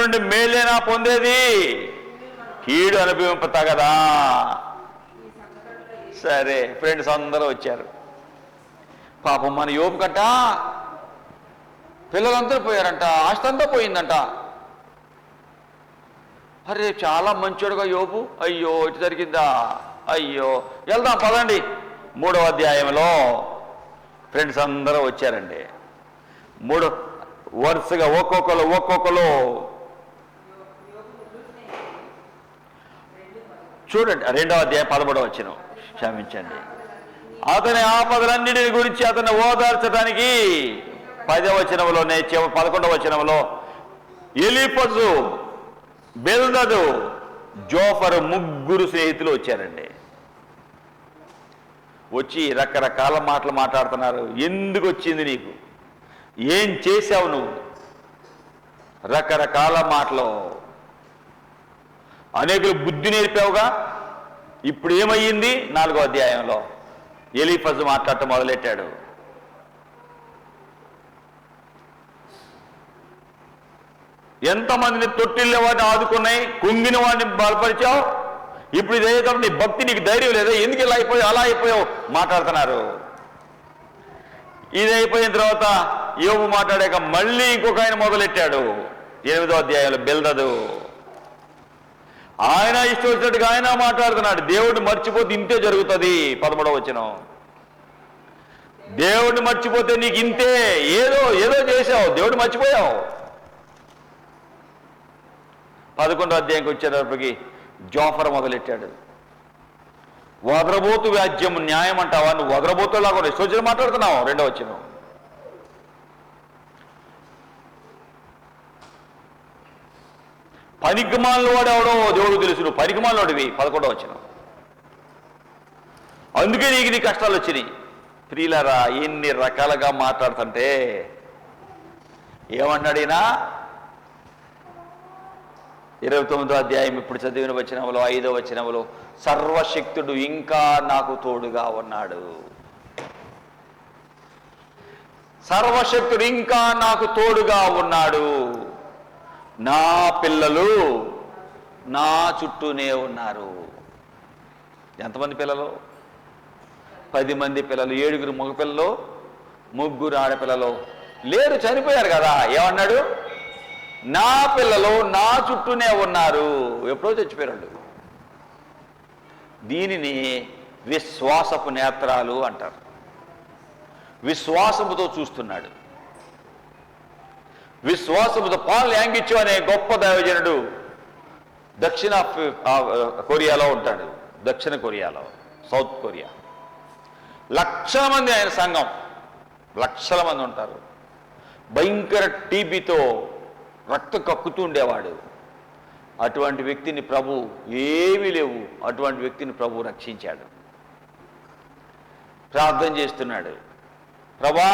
నుండి మేలేనా పొందేది, కీడు అనుభవింపతగదా. సరే, ఫ్రెండ్స్ అందరూ వచ్చారు. పాపం మన యోబు కట్ట పిల్లలందరూ పోయారంట, ఆస్తి అంతా పోయిందంట. అరే చాలా మంచోడుగా యోబు, అయ్యో ఇటు జరిగిందా, అయ్యో వెళ్దాం పదండి. 3వ అధ్యాయంలో ఫ్రెండ్స్ అందరూ వచ్చారండి. వరుసగా ఒక్కొక్కరు చూడండి. 2వ అధ్యాయం 13వ వచనం, క్షమించండి. అతని ఆపదలన్నిటిని గురించి అతన్ని ఓదార్చడానికి 10వ వచనంలోనే 11వ వచనంలో ఎలీఫజు, బెల్దదు, జోఫరు ముగ్గురు స్నేహితులు వచ్చారండి. వచ్చి రకరకాల మాటలు మాట్లాడుతున్నారు. ఎందుకు వచ్చింది నీకు, ఏం చేశావు నువ్వు, రకరకాల మాటలు. అనేకులు బుద్ధి నేర్పావుగా, ఇప్పుడు ఏమయ్యింది? 4వ అధ్యాయంలో ఎలీఫజు మాట్లాడటం మొదలెట్టాడు. ఎంతమందిని తొట్టిల్లే వాడిని ఆదుకున్నాయి, కుంగిన వాడిని బలపరిచావు, ఇప్పుడు ఇదేదో నీ భక్తి, నీకు ధైర్యం లేదా, ఎందుకు ఇలా అయిపోయావు అలా అయిపోయావు మాట్లాడుతున్నారు. ఇది అయిపోయిన తర్వాత యోబు మాట్లాడాక మళ్ళీ ఇంకొక ఆయన మొదలెట్టాడు. 8వ అధ్యాయంలో బెల్దదు, ఆయన ఇష్టం వచ్చినట్టుగా ఆయన మాట్లాడుతున్నాడు. దేవుడిని మర్చిపోతే ఇంతే జరుగుతుంది. 13వ వచనం, దేవుడిని మర్చిపోతే నీకు ఇంతే, ఏదో ఏదో చేసావు, దేవుడు మర్చిపోయావు. 11వ అధ్యాయంకి వచ్చేటప్పటికి జోఫర్ మొదలెట్టాడు. వదరబోతు వ్యాజ్యం న్యాయం అంటావా, నువ్వు వదరబోతులాగా ఇష్టం మాట్లాడుతున్నావు. 2వ వచనం, పనికిమాలిన వాడు ఎవడో దేవుడు తెలుసు, నువ్వు పనికిమాలినోడివి. 11వ వచనం, అందుకే నీ కష్టాలు వచ్చినాయి. ప్రియులారా, ఎన్ని రకాలుగా మాట్లాడుతుంటే ఏమన్నాడినా 29వ అధ్యాయం ఇప్పుడు చదివిన వచనంలో 5వ వచనంలో సర్వశక్తుడు ఇంకా నాకు తోడుగా ఉన్నాడు. సర్వశక్తుడు ఇంకా నాకు తోడుగా ఉన్నాడు. నా పిల్లలు నా చుట్టూనే ఉన్నారు. ఎంతమంది పిల్లలు? 10 మంది పిల్లలు, 7 మగపిల్లలు, 3 ఆడపిల్లలు. లేరు, చనిపోయారు కదా. ఏమన్నాడు? నా పిల్లలు నా చుట్టూనే ఉన్నారు. ఎప్పుడో చచ్చిపోయారు. దీనిని విశ్వాసపు నేత్రాలు అంటారు. విశ్వాసముతో చూస్తున్నాడు. విశ్వాసముతో పాల్ యాంగిచో అనే గొప్ప దైవజనుడు దక్షిణ కొరియాలో ఉంటాడు. దక్షిణ కొరియాలో, సౌత్ కొరియా. లక్షల మంది ఆయన సంఘం, లక్షల మంది ఉంటారు. భయంకర టీబీతో రక్తం కక్కుతూ ఉండేవాడు. అటువంటి వ్యక్తిని ప్రభు, ఏమీ లేవు, అటువంటి వ్యక్తిని ప్రభు రక్షించాడు. ప్రార్థన చేస్తున్నాడు. ప్రభా,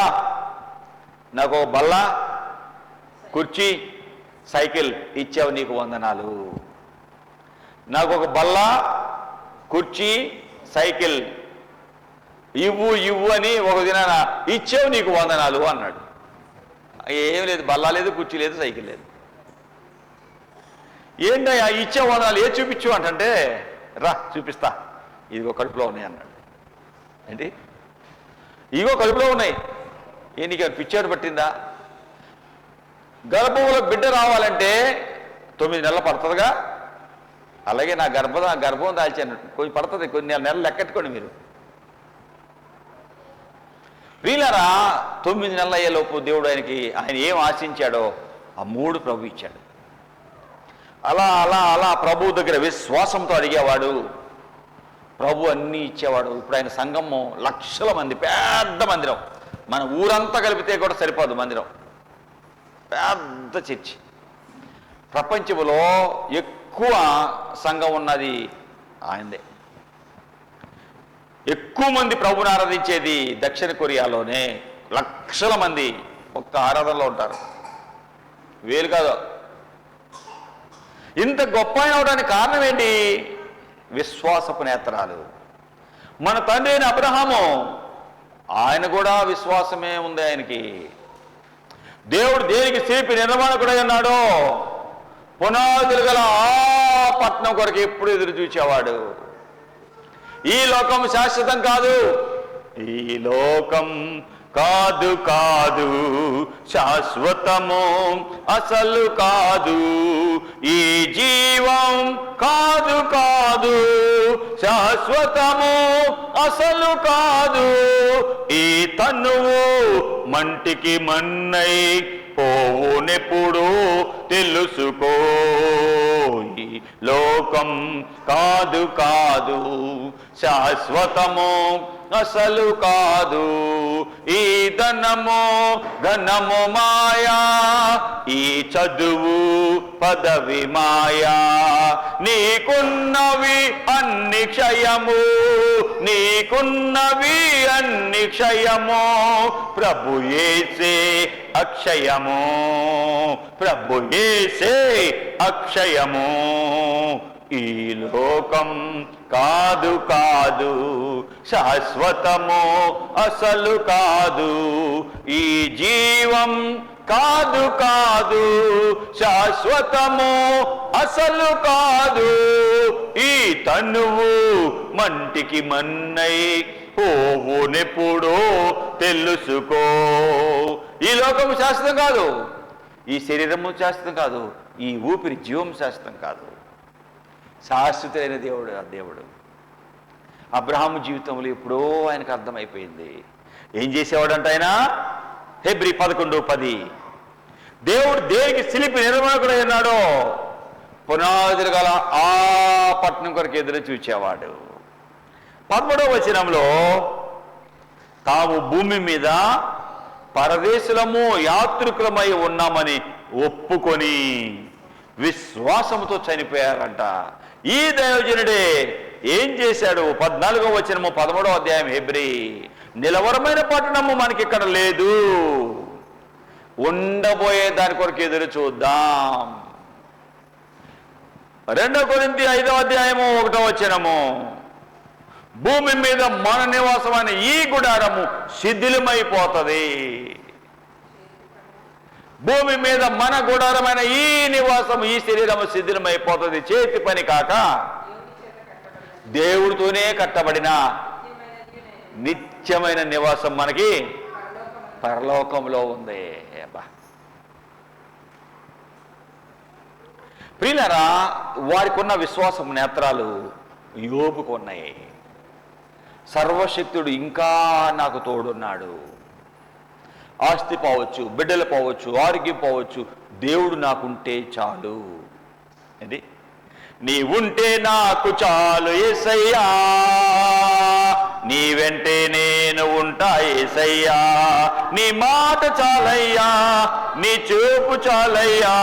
నాకు ఒక బల్ల, కుర్చీ, సైకిల్ ఇచ్చావు, నీకు వందనాలు. నాకు ఒక బల్ల, కుర్చీ, సైకిల్ ఇవ్వు అని ఒక దినాన ఇచ్చావు, నీకు వందనాలు అన్నాడు. ఏం లేదు, బల్ల లేదు, కుర్చీ లేదు, సైకిల్ లేదు. ఏంటయ్యా ఇచ్చే వందనాలు, ఏ చూపించు అంటే, రా చూపిస్తా, ఇదిగో కడుపులో ఉన్నాయి అన్నాడు. ఏంటి? ఇగో కడుపులో ఉన్నాయి. నీకు పిచ్చాడు పట్టిందా? గర్భంలో బిడ్డ రావాలంటే 9 నెలలు పడుతుందిగా. అలాగే నా గర్భం దాల్చాను, కొంచెం పడుతుంది, కొన్ని నెలలు లెక్కెట్టుకోండి మీరు. వీళ్ళరా 9 నెలలు అయ్యేలోపు దేవుడు ఆయన ఏం ఆశించాడో ఆ 3 ప్రభు ఇచ్చాడు. అలా అలా అలా ప్రభు దగ్గర విశ్వాసంతో అడిగేవాడు, ప్రభు అన్నీ ఇచ్చేవాడు. ఇప్పుడు ఆయన సంఘము లక్షల మంది, పెద్ద మందిరం. మన ఊరంతా కలిపితే కూడా సరిపోదు మందిరం, పెద్ద చర్చి. ప్రపంచంలో ఎక్కువ సంఘం ఉన్నది ఆయనదే. ఎక్కువ మంది ప్రభుని ఆరాధించేది దక్షిణ కొరియాలోనే. లక్షల మంది ఒక్క ఆరాధనలో ఉంటారు, వేలు కాదు. ఇంత గొప్ప అవడానికి కారణం ఏంటి? విశ్వాసపు నేత్రాలు. మన తండ్రి అయిన అబ్రహాము, ఆయన కూడా విశ్వాసమే ఉంది ఆయనకి. దేవుడు దేనికి శిల్పి నిర్మాణకుడై ఉన్నాడో పునాదులు గల ఆ పట్టణం కొరకు ఎప్పుడు ఎదురు చూచేవాడు. ఈ లోకం శాశ్వతం కాదు, ఈ లోకం కాదు కాదు శాశ్వతము అసలు కాదు, ఈ జీవం కాదు కాదు శాశ్వతము అసలు కాదు, ఈ తనువు మంటికి మన్నై పోవునెప్పుడు తెలుసుకో, ఈ లోకం కాదు కాదు శాశ్వతము అసలు కాదు, ఈ ధనము ఘనము మాయా, ఈ చదువు పదవి మాయా, నీకున్నవి అన్ని క్షయము, నీకున్నవి అన్ని క్షయము, ప్రభు యేసే అక్షయము, ప్రభు యేసే అక్షయము, ఈ లోకం కాదు కాదు శాశ్వతము అసలు కాదు, ఈ జీవం కాదు కాదు శాశ్వతము అసలు కాదు, ఈ తనువు మంటికి మన్నై పోవునెప్పుడో తెలుసుకో. ఈ లోకము శాశ్వతం కాదు, ఈ శరీరము శాశ్వతం కాదు, ఈ ఊపిరి జీవం శాశ్వతం కాదు. శాశ్వతమైన దేవుడు ఆ దేవుడు. అబ్రహాము జీవితంలో ఎప్పుడో ఆయనకు అర్థమైపోయింది. ఏం చేసేవాడంట ఆయన? హెబ్రీ 11:10 దేవుడు దేనికి శిల్పి నిర్మాణకుడై ఉన్నాడో పునాదులు గల ఆ పట్టణం కొరకు ఎదురు చూచేవాడు. 13వ వచనంలో తాము భూమి మీద పరదేశులము యాత్రికులమై ఉన్నామని ఒప్పుకొని విశ్వాసముతో చనిపోయారంట. ఈ దైవజనుడే ఏం చేశాడు? 14వ వచనము 13వ అధ్యాయం హెబ్రీ, నిలవరమైన పట్టణము మనకి ఇక్కడ లేదు, ఉండబోయే దాని కొరకు ఎదురు చూద్దాం. 2 కొరింథీ 5వ అధ్యాయము 1వ వచనము, భూమి మీద మన నివాసమైన ఈ గుడారము శిథిలమైపోతుంది. భూమి మీద మన గుడారమైన ఈ నివాసం, ఈ శరీరము శిథిలమైపోతుంది. చేతి పని కాక దేవుడితోనే కట్టబడిన నిత్యమైన నివాసం మనకి పరలోకంలో ఉంది. ప్రియులారా, వారికి ఉన్న విశ్వాసం నేత్రాలు యోబుకు ఉన్నాయి. సర్వశక్తుడు ఇంకా నాకు తోడున్నాడు. ఆస్తి పోవచ్చు, బిడ్డలు పోవచ్చు, ఆరోగ్యం పోవచ్చు, దేవుడు నాకుంటే చాలు. ఇది నీవుంటే నాకు చాలు యేసయ్యా, నీ వెంటే నేను ఉంటా యేసయ్యా, నీ మాట చాలయ్యా, నీ చూపు చాలయ్యా,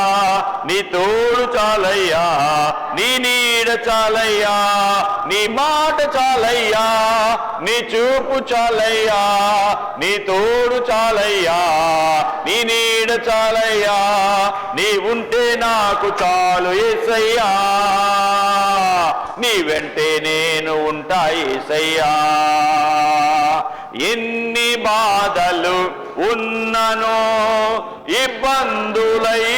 నీ తోడు చాలయ్యా, నీ నీడ చాలయ్యా, నీ మాట చాలయ్యా, నీ చూపు చాలయ్యా, నీ తోడు చాలయ్యా, నీ నీడ చాలయ్యా, నీ ఉంటే నాకు చాలు యేసయ్యా, నీ వెంటే నేను ఉంటా యేసయ్యా. ఎన్ని బాధలు ఉన్ననో ఇబ్బందులైనను,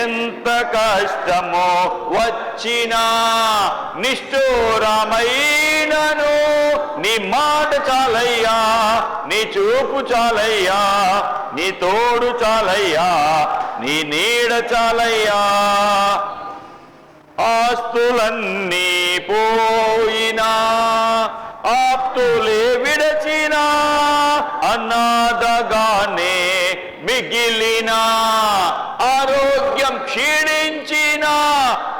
ఎంత కష్టమో వచ్చినా నిష్ఠూరమైనను, నీ మాట చాలయ్యా, నీ చూపు చాలయ్యా, నీ తోడు చాలయ్యా, నీ నీడ చాలయ్యా. ఆస్తులన్నీ పోయినా, ఆప్తులే విడచినా, అనాథగానే మిగిలిన, ఆరోగ్యం క్షీణించిన,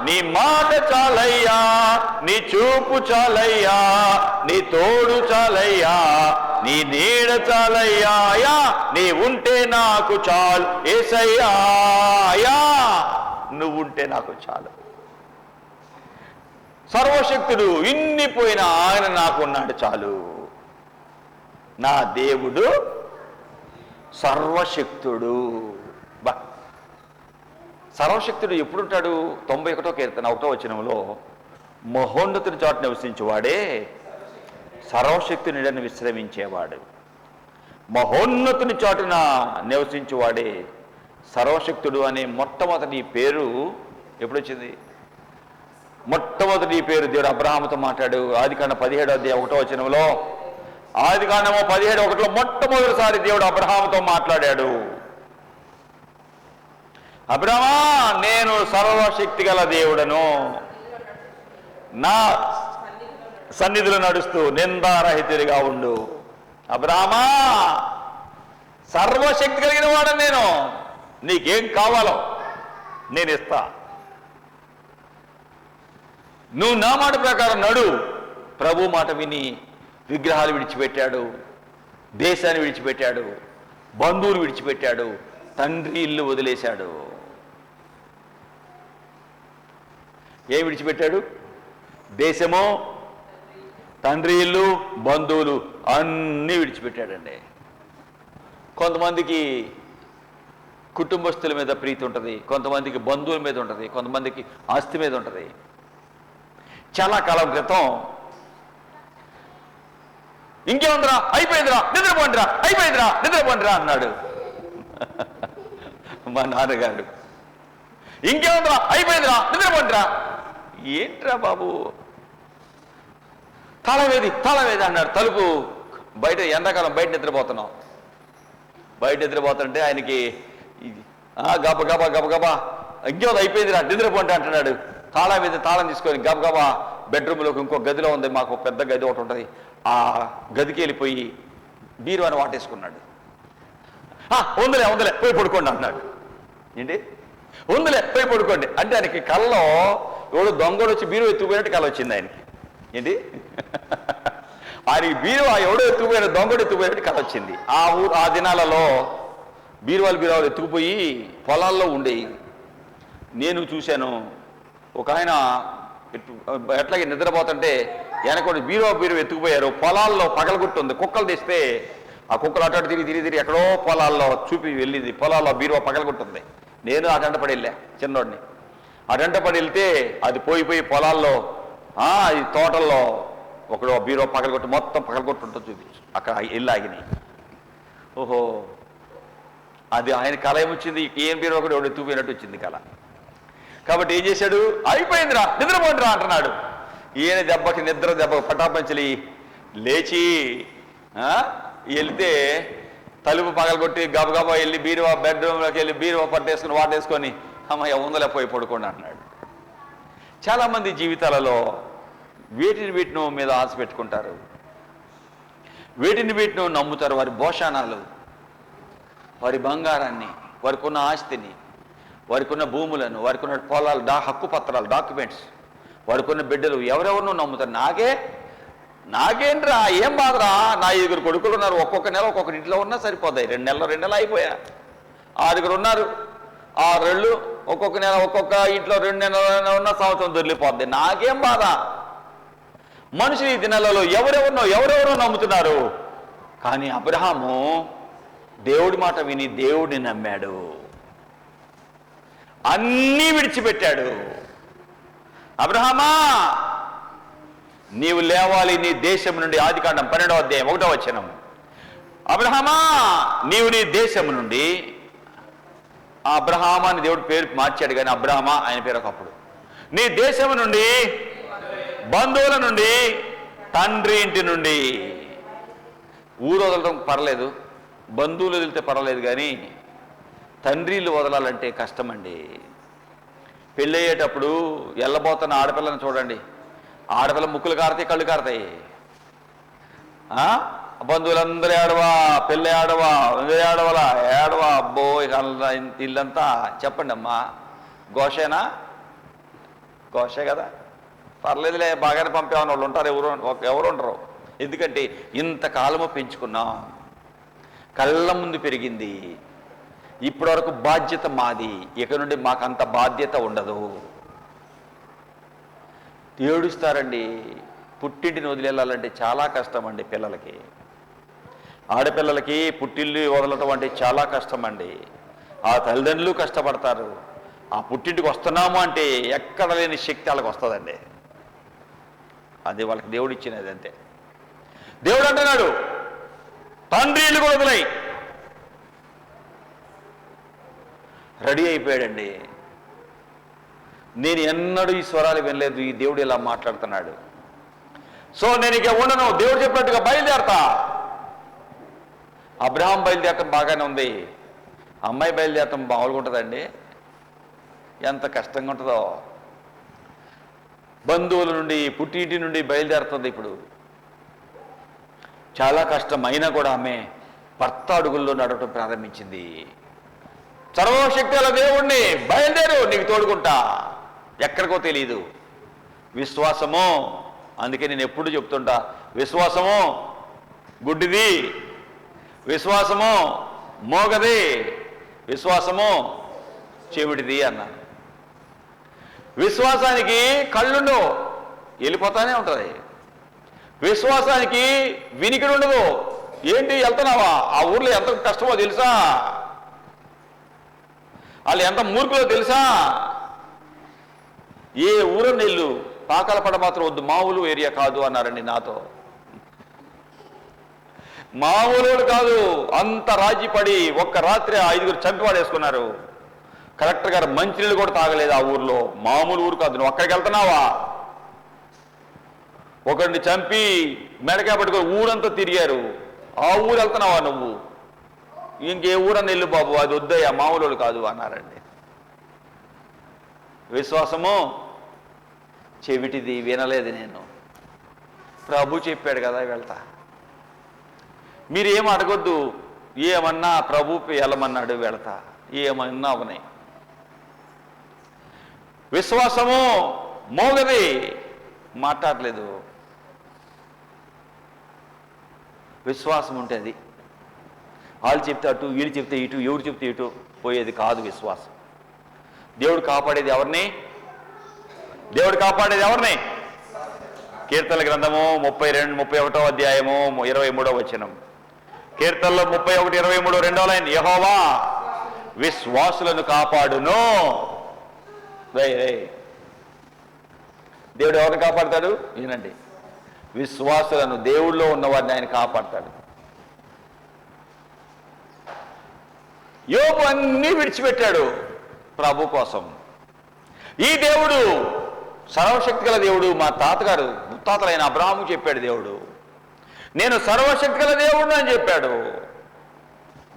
నీ మాట చాలయ్యా, నీ చూపు చాలయ్యా, నీ తోడు చాలయ్యా, నీ నీడ చాలయ్యా, నీ ఉంటే నాకు చాలు యేసయ్యా, నువ్వుంటే నాకు చాలు. సర్వశక్తుడు ఇన్ని పోయినా ఆయన నాకున్నాడు చాలు. నా దేవుడు సర్వశక్తుడు. సర్వశక్తుడు ఎప్పుడుంటాడు? 91వ కీర్తన 1వ వచనంలో, మహోన్నతుని చాటు నివసించేవాడే సర్వశక్తుని నీడను విశ్రమించేవాడు. మహోన్నతుని చాటున నివసించేవాడే సర్వశక్తుడు అనే మొట్టమొదటి పేరు ఎప్పుడొచ్చింది? మొట్టమొదటి పేరు దేవుడు అబ్రహాముతో మాట్లాడు ఆదికాండం 17:1 ఆదికాండము 17:1 మొట్టమొదటిసారి దేవుడు అబ్రహాముతో మాట్లాడాడు. అబ్రహామా, నేను సర్వశక్తి గల దేవుడను, నా సన్నిధిలో నడుస్తూ నిందారహితుడిగా ఉండు. అబ్రహామా, సర్వశక్తి కలిగిన వాడను నేను, నీకేం కావాలో నేను ఇస్తా, నువ్వు నా మాట ప్రకారం నడు. ప్రభు మాట విని విగ్రహాలు విడిచిపెట్టాడు, దేశాన్ని విడిచిపెట్టాడు, బంధువులు విడిచిపెట్టాడు, తండ్రి ఇల్లు వదిలేశాడు. ఏం విడిచిపెట్టాడు? దేశము, తండ్రి ఇల్లు, బంధువులు అన్నీ విడిచిపెట్టాడండి. కొంతమందికి కుటుంబస్తుల మీద ప్రీతి ఉంటుంది, కొంతమందికి బంధువుల మీద ఉంటుంది, కొంతమందికి ఆస్తి మీద ఉంటుంది. చాలా కాలం క్రితం ఇంకేముందిరా, అయిపోయిందిరా, నిద్రపోండిరా, అయిపోయిందిరా, నిద్రపోండిరా అన్నాడు మా నాన్నగారు. ఇంకేముందిరా, అయిపోయిందిరా, నిద్రపోండిరా. ఏంట్రా బాబు, తాళవేది అన్నాడు. తలుపు బయట, ఎండాకాలం బయట నిద్రపోతున్నాం. బయట నిద్రపోతుంటే ఆయనకి గబగబా ఇంకేముంది, అయిపోయిందిరా, నిద్రపోండి అంటున్నాడు. తాళం తీసుకొని గబగబా బెడ్రూమ్లోకి, ఇంకో గదిలో ఉంది, మాకు పెద్ద గది ఒకటి ఉంటుంది, ఆ గదికి వెళ్ళిపోయి బీరువాని వాటేసుకున్నాడు. ఉందిలే పోయి పడుకోండి అన్నాడు. ఏంటి ఉందిలే పోయి పడుకోండి అంటే ఆయనకి కళ్ళలో ఎవడు దొంగడు వచ్చి బీరువా ఎత్తుకుపోయినట్టు కళ వచ్చింది ఆయనకి. ఏంటి ఆయనకి బీరువా ఎవడో ఎత్తుకుపోయిన, దొంగడు ఎత్తుకుపోయినట్టు కళ వచ్చింది. ఆ దినాలలో బీరువాలు ఎత్తుకుపోయి పొలాల్లో ఉండేవి. నేను చూశాను. ఒక ఆయన ఎట్లాగే నిద్రపోతుంటే వెనకొండి బీరువా ఎత్తుకుపోయారు. పొలాల్లో పగలగొట్టుంది, కుక్కలు తెస్తే ఆ కుక్కలు అటు తిరిగి ఎక్కడో పొలాల్లో చూపి వెళ్ళింది. పొలాల్లో బీరువా పగలగొట్టుంది. నేను అటంట పడి వెళ్ళా, చిన్నోడిని. అటంట పడి వెళ్తే అది పోయి పొలాల్లో, ఈ తోటల్లో ఒకడు బీరువా పగలగొట్టి మొత్తం పగలగొట్టుంటుంది చూపించు. అక్కడ వెళ్ళి ఆగినాయి. ఓహో, అది ఆయన కళ ఏమొచ్చింది, ఏం బీరువా కూడా ఎవడు ఎత్తుకుపోయినట్టు వచ్చింది కళ. కాబట్టి ఏం చేశాడు, అయిపోయిందిరా, నిద్రపోండిరా అంటున్నాడు. ఈయన నిద్ర పటాపంచలి లేచి వెళ్తే తలుపు పగలగొట్టి గబగబా వెళ్ళి బీరువా బెడ్రూమ్లోకి వెళ్ళి బీరువా పట్టేసుకుని వాటేసుకొని అమ్మయ్య ఉందలే పోయి పడుకోండి అన్నాడు. చాలామంది జీవితాలలో వీటిని మీద ఆశ పెట్టుకుంటారు, వీటిని నమ్ముతారు. వారి భోషాణాలు, వారి బంగారాన్ని, వారికి ఉన్న ఆస్తిని, వారికి ఉన్న భూములను, వారికి ఉన్న పొలాలు, హక్కు పత్రాలు, డాక్యుమెంట్స్, వారికి ఉన్న బిడ్డలు, ఎవరెవరినో నమ్ముతారు. నాకేంట్రా, ఏం బాధరా, నా 6 కొడుకులు ఉన్నారు, ఒక్కొక్క నెల ఒక్కొక్క ఇంట్లో ఉన్నా సరిపోతాయి. 2 నెలలు అయిపోయా. 6 ఉన్నారు, 6 ఏళ్ళు, ఒక్కొక్క నెల ఒక్కొక్క ఇంట్లో 2 నెలలు ఉన్న సంవత్సరం దొరికిపోద్ది. నాకేం బాధ. మనుషులు ఈ దినాలలో ఎవరెవరో నమ్ముతున్నారు. కానీ అబ్రహాము దేవుడి మాట విని దేవుడిని నమ్మాడు, అన్నీ విడిచిపెట్టాడు. అబ్రహామా, నీవు లేవాలి నీ దేశం నుండి. ఆదికాండం 12:1. అబ్రహామా, నీవు నీ దేశం నుండి. అబ్రహామా అని దేవుడు పేరు మార్చాడు, కానీ అబ్రహామా ఆయన పేరు ఒకప్పుడు. నీ దేశం నుండి, బంధువుల నుండి, తండ్రి ఇంటి నుండి. ఊరు వదలడం పర్లేదు, బంధువులు వదిలితే పర్వాలేదు, కానీ తండ్రిలు వదలాలంటే కష్టమండి. పెళ్ళయ్యేటప్పుడు వెళ్ళబోతున్న ఆడపిల్లని చూడండి, ఆడపిల్ల ముక్కులు కారుతాయి, కళ్ళు కారుతాయి. బంధువులందరూ ఏడవా, పెళ్ళి ఏడవా, ఏడవా, అబ్బో ఇల్లంతా. చెప్పండి అమ్మా, ఘోషేనా? ఘోషే కదా, పర్లేదులే, బాగానే పంపేమని వాళ్ళు ఉంటారు, ఎవరు ఉండరు. ఎందుకంటే ఇంతకాలము పెంచుకున్నాం, కళ్ళ ముందు పెరిగింది. ఇప్పటివరకు బాధ్యత మాది, ఇక నుండి మాకంత బాధ్యత ఉండదు. ఏడుస్తారండి. పుట్టింటిని వదిలేళ్ళాలంటే చాలా కష్టం అండి. పిల్లలకి, ఆడపిల్లలకి పుట్టిల్లు వదలటం అంటే చాలా కష్టం అండి. ఆ తల్లిదండ్రులు కష్టపడతారు. ఆ పుట్టింటికి వస్తున్నాము అంటే ఎక్కడ లేని శక్తి వాళ్ళకి వస్తుందండి. అది వాళ్ళకి దేవుడు ఇచ్చినది అంతే. దేవుడు అంటున్నాడు, తండ్రి ఇల్లు కూడా వదిలేయి, రెడీ అయిపోయాడండి. నేను ఎన్నడూ ఈ స్వరాలు వినలేదు, ఈ దేవుడు ఇలా మాట్లాడుతున్నాడు. సో నేను ఇక ఉండను, దేవుడు చెప్పినట్టుగా బయలుదేరతా. అబ్రహాం బయలుదేరటం బాగానే ఉంది, అమ్మాయి బయలుదేరటం మామూలుగా ఉంటుందండి? ఎంత కష్టంగా ఉంటుందో. బంధువుల నుండి, పుట్టింటి నుండి బయలుదేరుతుంది. ఇప్పుడు చాలా కష్టం అయినా కూడా ఆమె భర్త అడుగుల్లో నడవటం ప్రారంభించింది. సర్వశక్తి గల దేవుణ్ణి, బయలుదేరు, నీకు తోడుకుంటా. ఎక్కడికో తెలియదు. విశ్వాసము, అందుకే నేను ఎప్పుడు చెప్తుంటా, విశ్వాసము గుడ్డిది, విశ్వాసము మోగది, విశ్వాసము చెవిటిది అన్నాను. విశ్వాసానికి కళ్ళుండు, వెళ్ళిపోతానే ఉంటుంది. విశ్వాసానికి వినికిడి ఉండదు. ఏంటి వెళ్తున్నావా? ఆ ఊర్లో ఎంత కష్టమో తెలుసా? వాళ్ళు ఎంత మూర్ఖులో తెలుసా? ఏ ఊరు నీళ్ళు పాకాల పడ మాత్రం వద్దు, మామూలు ఏరియా కాదు అన్నారండి నాతో. మామూలు కాదు, అంత రాజీ పడి ఒక్క రాత్రి 5 చంపివాడేసుకున్నారు. కలెక్టర్ గారు మంచినీళ్ళు కూడా తాగలేదు ఆ ఊర్లో. మామూలు ఊరు కాదు. నువ్వు అక్కడికి వెళ్తున్నావా? ఒకరిని చంపి మెడకాయ పట్టుకొని ఊరంతా తిరిగారు. ఆ ఊరు వెళ్తున్నావా నువ్వు? ఇంకే ఊరని వెళ్ళు బాబు, అది వద్దయ్యా, మామూలు కాదు అన్నారండి. విశ్వాసము చెవిటిది, వినలేదు. నేను ప్రభు చెప్పాడు కదా వెళ్తా. మీరేం అడగొద్దు, ఏమన్నా ప్రభు వెళ్ళమన్నాడు వెళ్తా, ఏమన్నా అవనాయి. విశ్వాసము మోగది, మాట్లాడలేదు. విశ్వాసం ఉంటే అది వాళ్ళు చెప్తే అటు, వీళ్ళు చెప్తే ఇటు, ఎవరు చెప్తే ఇటు పోయేది కాదు విశ్వాసం. దేవుడు కాపాడేది ఎవరిని? దేవుడు కాపాడేది ఎవరిని? కీర్తనల గ్రంథము 31వ అధ్యాయము 23వ వచనం. కీర్తనలో 31:23 రెండవ లైన్, యెహోవా విశ్వాసులను కాపాడును. దేవుడు ఎవరిని కాపాడతాడు? ఈయనండి, విశ్వాసులను, దేవుళ్ళో ఉన్నవారిని ఆయన కాపాడతాడు. యోబు అన్నీ విడిచిపెట్టాడు ప్రభు కోసం. ఈ దేవుడు సర్వశక్తి గల దేవుడు. మా తాతగారు ముత్తాతలైన అబ్రహాము చెప్పాడు, దేవుడు నేను సర్వశక్తి గల దేవుడు అని చెప్పాడు.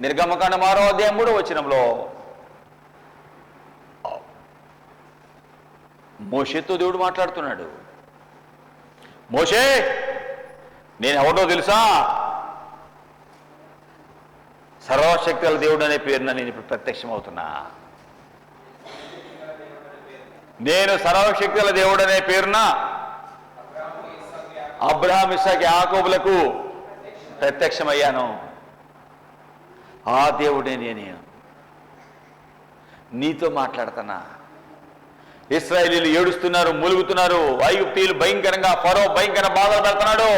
నిర్గమకాండ 6వ అధ్యాయం 3వ వచనంలో మోషేతో దేవుడు మాట్లాడుతున్నాడు. మోషే, నేను ఎవడో తెలుసా? సర్వశక్తి గల దేవుడు అనే పేరున నేను ఇప్పుడు ప్రత్యక్షమవుతున్నా. నేను సర్వశక్తి గల దేవుడు అనే పేరున అబ్రహాం, ఇస్సాకు, యాకోబులకు ప్రత్యక్షమయ్యాను. ఆ దేవుడే నేను నీతో మాట్లాడుతున్నా. ఇశ్రాయేలీయులు ఏడుస్తున్నారు, మూలుగుతున్నారు. ఐగుప్తీయులు భయంకరంగా, ఫరో భయంకర బాధలు పెడుతున్నాడు.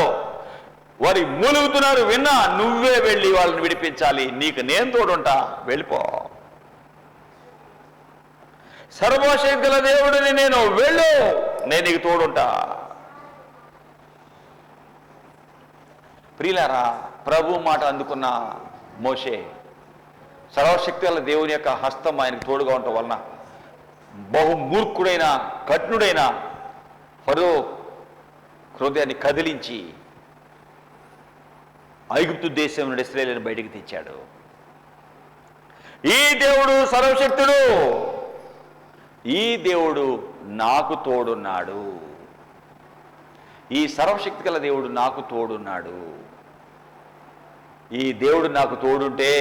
వారి మూలుగుతున్నారు. విన్నా, నువ్వే వెళ్ళి వాళ్ళని విడిపించాలి, నీకు నేను తోడుంటా, వెళ్ళిపో. సర్వశక్తుల దేవుడిని నేను, వెళ్ళు, నేను నీకు తోడుంటా. ప్రియులారా, ప్రభు మాట అందుకున్న మోషే సర్వశక్తుల దేవుని యొక్క హస్తం ఆయనకు తోడుగా ఉండటం వలన బహుమూర్ఖుడైన, కఠినుడైన ఫరో హృదయాన్ని కదిలించి ఐగుప్తు దేశం నుండి ఇశ్రాయేలును బయటికి తెచ్చాడు. ఈ దేవుడు సర్వశక్తుడు. ఈ దేవుడు నాకు తోడున్నాడు. ఈ సర్వశక్తి గల దేవుడు నాకు తోడున్నాడు. ఈ దేవుడు నాకు తోడుంటే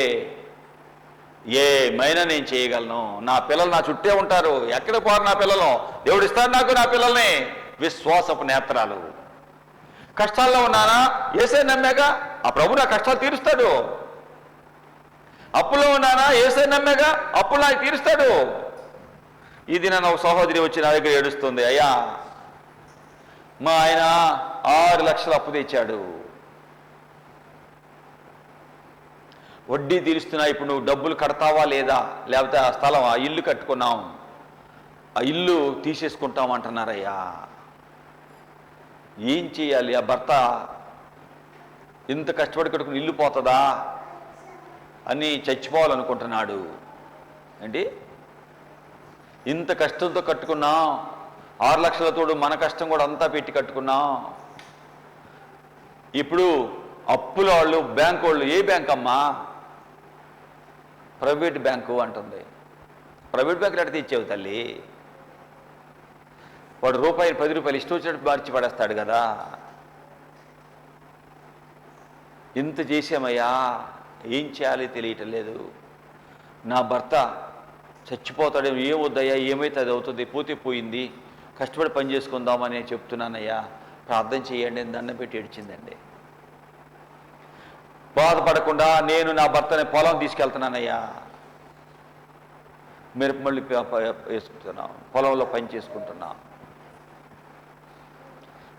ఏమైనా నేను చేయగలను. నా పిల్లలు నా చుట్టే ఉంటారు, ఎక్కడ పోరు నా పిల్లలు. దేవుడు ఇస్తాడు నాకు నా పిల్లల్ని. విశ్వాసపు నేత్రాలు. కష్టాల్లో ఉన్నానా? యేసే నమ్మాక ఆ ప్రభు నా కష్టాలు తీరుస్తాడు. అప్పులో ఉన్నానా? యేసే నమ్మాక అప్పులు నాకు తీరుస్తాడు. ఇది నన్ను ఒక సహోదరి వచ్చి నా దగ్గర ఏడుస్తుంది, అయ్యా మా ఆయన 6 లక్షలు అప్పు తెచ్చాడు, వడ్డీ తీరుస్తున్నా, ఇప్పుడు నువ్వు డబ్బులు కడతావా లేదా, లేకపోతే ఆ స్థలం, ఆ ఇల్లు కట్టుకున్నాం, ఆ ఇల్లు తీసేసుకుంటామంటున్నారయ్యా, ఏం చేయాలి? ఆ భర్త ఇంత కష్టపడి కట్టుకుని ఇల్లు పోతుందా అని చచ్చిపోవాలనుకుంటున్నాడు. అంటే ఇంత కష్టంతో కట్టుకున్నాం, 6 లక్షలతోడు మన కష్టం కూడా అంతా పెట్టి కట్టుకున్నాం. ఇప్పుడు అప్పుల వాళ్ళు, బ్యాంకు వాళ్ళు, ఏ బ్యాంక్ అమ్మా? ప్రైవేట్ బ్యాంకు అంటుంది. ప్రైవేట్ బ్యాంకులు ఎట్లా తెచ్చావు తల్లి? వాడు రూపాయలు 10 రూపాయలు ఇష్టం వచ్చినట్టు మార్చి పడేస్తాడు కదా. ఇంత చేసామయ్యా, ఏం చేయాలి తెలియటం లేదు. నా భర్త చచ్చిపోతాడేమో, ఏమొద్దయ్యా, ఏమైతే అది అవుతుంది, పోతే పోయింది, కష్టపడి పని చేసుకుందామని చెప్తున్నానయ్యా, ప్రార్థన చేయండి అని దండం పెట్టి ఏడ్చిందండి. బాధపడకుండా నేను నా భర్తని పొలం తీసుకెళ్తున్నానయ్యా, మిరపమల్లి వేసుకుంటున్నాం, పొలంలో పని చేసుకుంటున్నాం,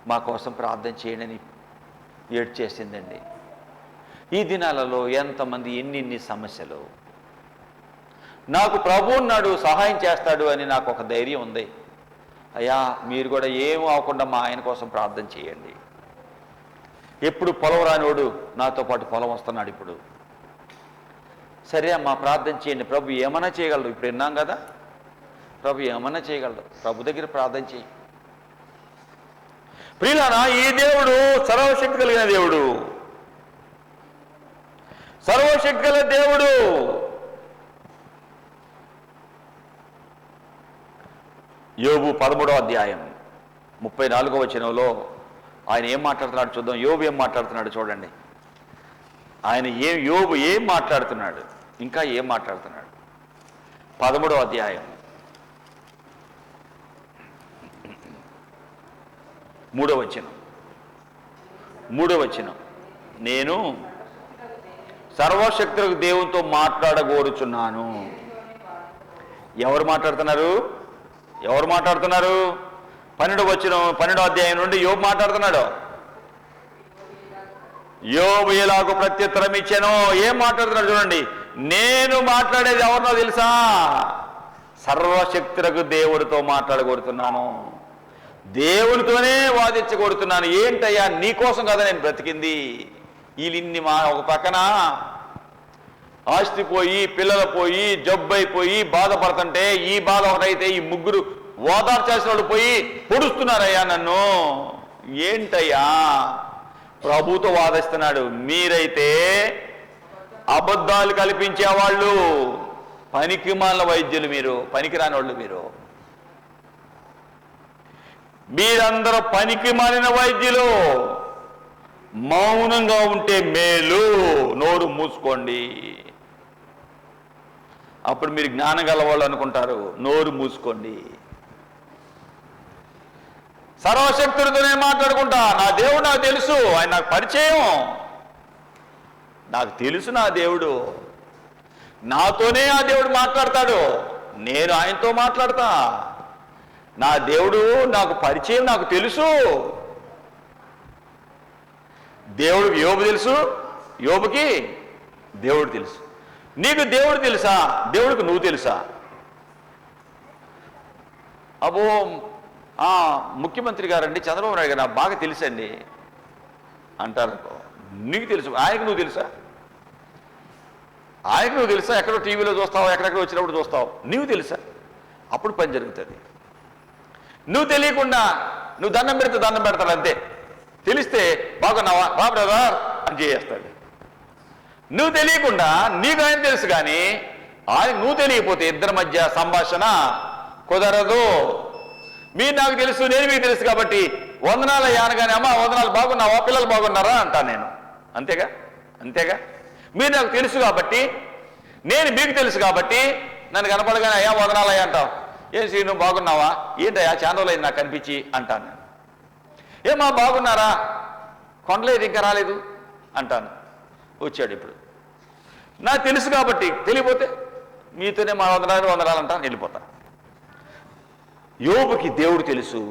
మా కోసం ప్రార్థన చేయండి అని ఏడ్చేసిందండి. ఈ దినాలలో ఎంతమంది ఎన్ని సమస్యలు. నాకు ప్రభు ఉన్నాడు, సహాయం చేస్తాడు అని నాకు ఒక ధైర్యం ఉంది. అయ్యా మీరు కూడా ఏం అవ్వకుండా మా ఆయన కోసం ప్రార్థన చేయండి. ఎప్పుడు పొలం రానివాడు నాతో పాటు పొలం వస్తున్నాడు. ఇప్పుడు సరే అమ్మా ప్రార్థన చేయండి, ప్రభు ఏమన్నా చేయగలరు. ఇప్పుడు విన్నాం కదా, ప్రభు ఏమన్నా చేయగలరు. ప్రభు దగ్గర ప్రార్థన చేయి. ప్రియులారా, ఈ దేవుడు సర్వశక్తి కలిగిన దేవుడు, సర్వశక్తి కలిగిన దేవుడు. యోబు 13వ అధ్యాయం 34వ వచనంలో ఆయన ఏం మాట్లాడుతున్నాడు చూద్దాం. యోబు ఏం మాట్లాడుతున్నాడు చూడండి. యోబు ఏం మాట్లాడుతున్నాడు, ఇంకా ఏం మాట్లాడుతున్నాడు. 13వ అధ్యాయం 3వ వచనం. నేను సర్వశక్తులకు దేవునితో మాట్లాడగోరుచున్నాను. ఎవరు మాట్లాడుతున్నారు? 12వ అధ్యాయం నుండి యోబు మాట్లాడుతున్నాడు. యోబు ఎలాగో ప్రత్యుత్తరం ఇచ్చానో ఏం మాట్లాడుతున్నాడు చూడండి. నేను మాట్లాడేది ఎవరినో తెలుసా? సర్వశక్తులకు దేవుడితో మాట్లాడగోరుతున్నాను, దేవునితోనే వాదించగోరుతున్నాను. ఏంటయ్యా, నీకోసం కదా నేను బ్రతికింది. వీళ్ళిన్ని ఒక పక్కన ఆస్తి పోయి, పిల్లలు పోయి, జబ్బు అయిపోయి బాధపడుతుంటే, ఈ బాధ ఒకటైతే ఈ ముగ్గురు ఓదార్చాల్సిన వాళ్ళు పోయి పొడుస్తున్నారయ్యా నన్ను. ఏంటయ్యా, ప్రభుతో వాదిస్తున్నాడు. మీరైతే అబద్ధాలు కల్పించేవాళ్ళు, పనికిమాలిన వైద్యులు, మీరు పనికిరాని వాళ్ళు. మీరందరూ పనికిమాలిన వైద్యులు. మౌనంగా ఉంటే మేలు, నోరు మూసుకోండి. అప్పుడు మీరు జ్ఞానం గలవాళ్ళు అనుకుంటారు. నోరు మూసుకోండి. సర్వశక్తుడితో నేను మాట్లాడుకుంటా. నా దేవుడు నాకు తెలుసు, ఆయన నాకు పరిచయం, నాకు తెలుసు. నా దేవుడు నాతోనే, ఆ దేవుడు మాట్లాడతాడు, నేను ఆయనతో మాట్లాడతా. నా దేవుడు నాకు పరిచయం, నాకు తెలుసు. దేవుడికి యోబు తెలుసు, యోబుకి దేవుడు తెలుసు. నీకు దేవుడు తెలుసా? దేవుడికి నువ్వు తెలుసా? అబ్బో ముఖ్యమంత్రి గారండి చంద్రబాబు నాయుడు గారు నాకు బాగా తెలుసండి అంటారు. నీకు తెలుసు, ఆయనకు నువ్వు తెలుసా? ఆయనకు నువ్వు తెలుసా? ఎక్కడో టీవీలో చూస్తావు, ఎక్కడెక్కడ వచ్చినప్పుడు చూస్తావు. నీవు తెలుసా? అప్పుడు పని జరుగుతుంది. నువ్వు తెలియకుండా నువ్వు దండం పెడితే దండం పెడతాడు అంతే. తెలిస్తే బాగున్నావా బా బ్రదర్ అని చేస్తాడు. నువ్వు తెలియకుండా నీకు ఆయన తెలుసు, కానీ ఆయన నువ్వు తెలియకపోతే ఇద్దరి మధ్య సంభాషణ కుదరదు. మీరు నాకు తెలుసు, నేను మీకు తెలుసు కాబట్టి వందనాలు అనగానే అమ్మ వందనాలు, బాగున్నావా, పిల్లలు బాగున్నారా అంటాను నేను. అంతేగా మీరు నాకు తెలుసు కాబట్టి, నేను మీకు తెలుసు కాబట్టి నన్ను కనపడగానే అయ్యా వందనాలు అయ్యా అంటావు. ఏం శ్రీ నువ్వు బాగున్నావా, ఏంటయ్యా చాలా రోజులు నాకు కనిపించి అంటాను. ఏమా బాగున్నారా, కొండలేదు ఇంకా రాలేదు అంటాను. వచ్చాడు ఇప్పుడు. నాకు తెలుసు కాబట్టి, తెలియపోతే మీతోనే మా వందనాలు అంటాను, వెళ్ళిపోతా. యోబుకి దేవుడు తెలుసు,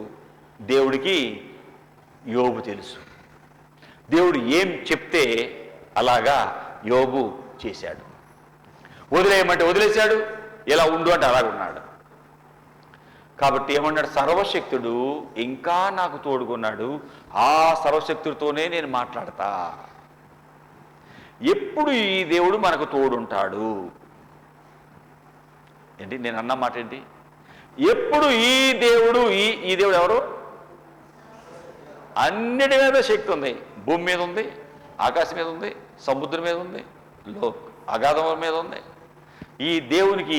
దేవుడికి యోబు తెలుసు. దేవుడు ఏం చెప్తే అలాగా యోబు చేశాడు. వదిలేయమంటే వదిలేశాడు, ఎలా ఉండు అంటే అలాగున్నాడు. కాబట్టి ఏమన్నాడు? సర్వశక్తుడు ఇంకా నాకు తోడుకున్నాడు, ఆ సర్వశక్తుడితోనే నేను మాట్లాడతా. ఎప్పుడు ఈ దేవుడు మనకు తోడుంటాడు ఏంటి? నేను అన్న మాట ఏంటి? ఎప్పుడు ఈ దేవుడు ఈ దేవుడు ఎవరు? అన్నిటి మీద శక్తి ఉంది. భూమి మీద ఉంది, ఆకాశం మీద ఉంది, సముద్రం మీద ఉంది, అగాధం మీద ఉంది. ఈ దేవునికి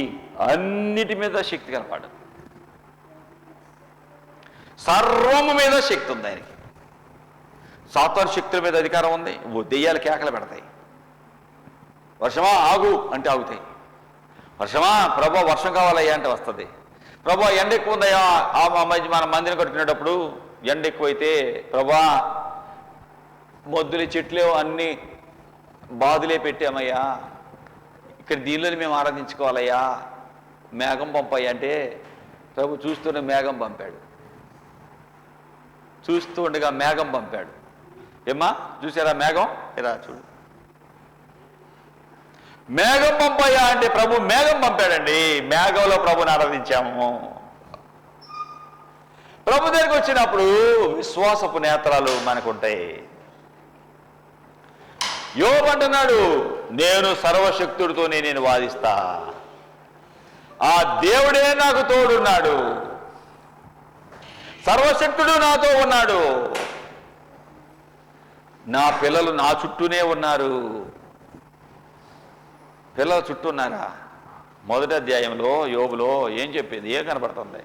అన్నిటి మీద శక్తి కనపడదు. సర్వము మీద శక్తి ఉంది ఆయనకి. సాతాను శక్తుల మీద అధికారం ఉంది. దెయ్యాలు కేకలు పెడతాయి. వర్షమా ఆగు అంటే ఆగుతాయి. వర్షమా ప్రభా వర్షం కావాలయ్యా అంటే వస్తుంది. ప్రభా ఎండ ఎక్కువ ఉందయ్యా, మన మందిరం కట్టుకునేటప్పుడు ఎండ ఎక్కువైతే ప్రభా మొద్దులు చెట్లు అన్ని బాధలే పెట్టామయ్యా, ఇక్కడ దీనిలోని మేము ఆరాధించుకోవాలయ్యా, మేఘం పంపయ్యా అంటే ప్రభు చూస్తూనే మేఘం పంపాడు. చూస్తూ ఉండగా మేఘం పంపాడు. ఏమ్మా చూసారా మేఘం? ఇలా చూడు, మేఘం పంపయ్యా అంటే ప్రభు మేఘం పంపాడండి. మేఘంలో ప్రభుని ఆరాధించాము. ప్రభు దగ్గరికి వచ్చినప్పుడు విశ్వాసపు నేత్రాలు మనకుంటాయి. యోబు అంటున్నాడు, నేను సర్వశక్తుడితోనే నేను వాదిస్తా, ఆ దేవుడే నాకు తోడున్నాడు, సర్వశక్తుడు నాతో ఉన్నాడు, నా పిల్లలు నా చుట్టూనే ఉన్నారు. పిల్లల చుట్టూ ఉన్నారా? మొదటి అధ్యాయంలో యోబులో ఏం చెప్పింది? ఏం కనపడుతుంది?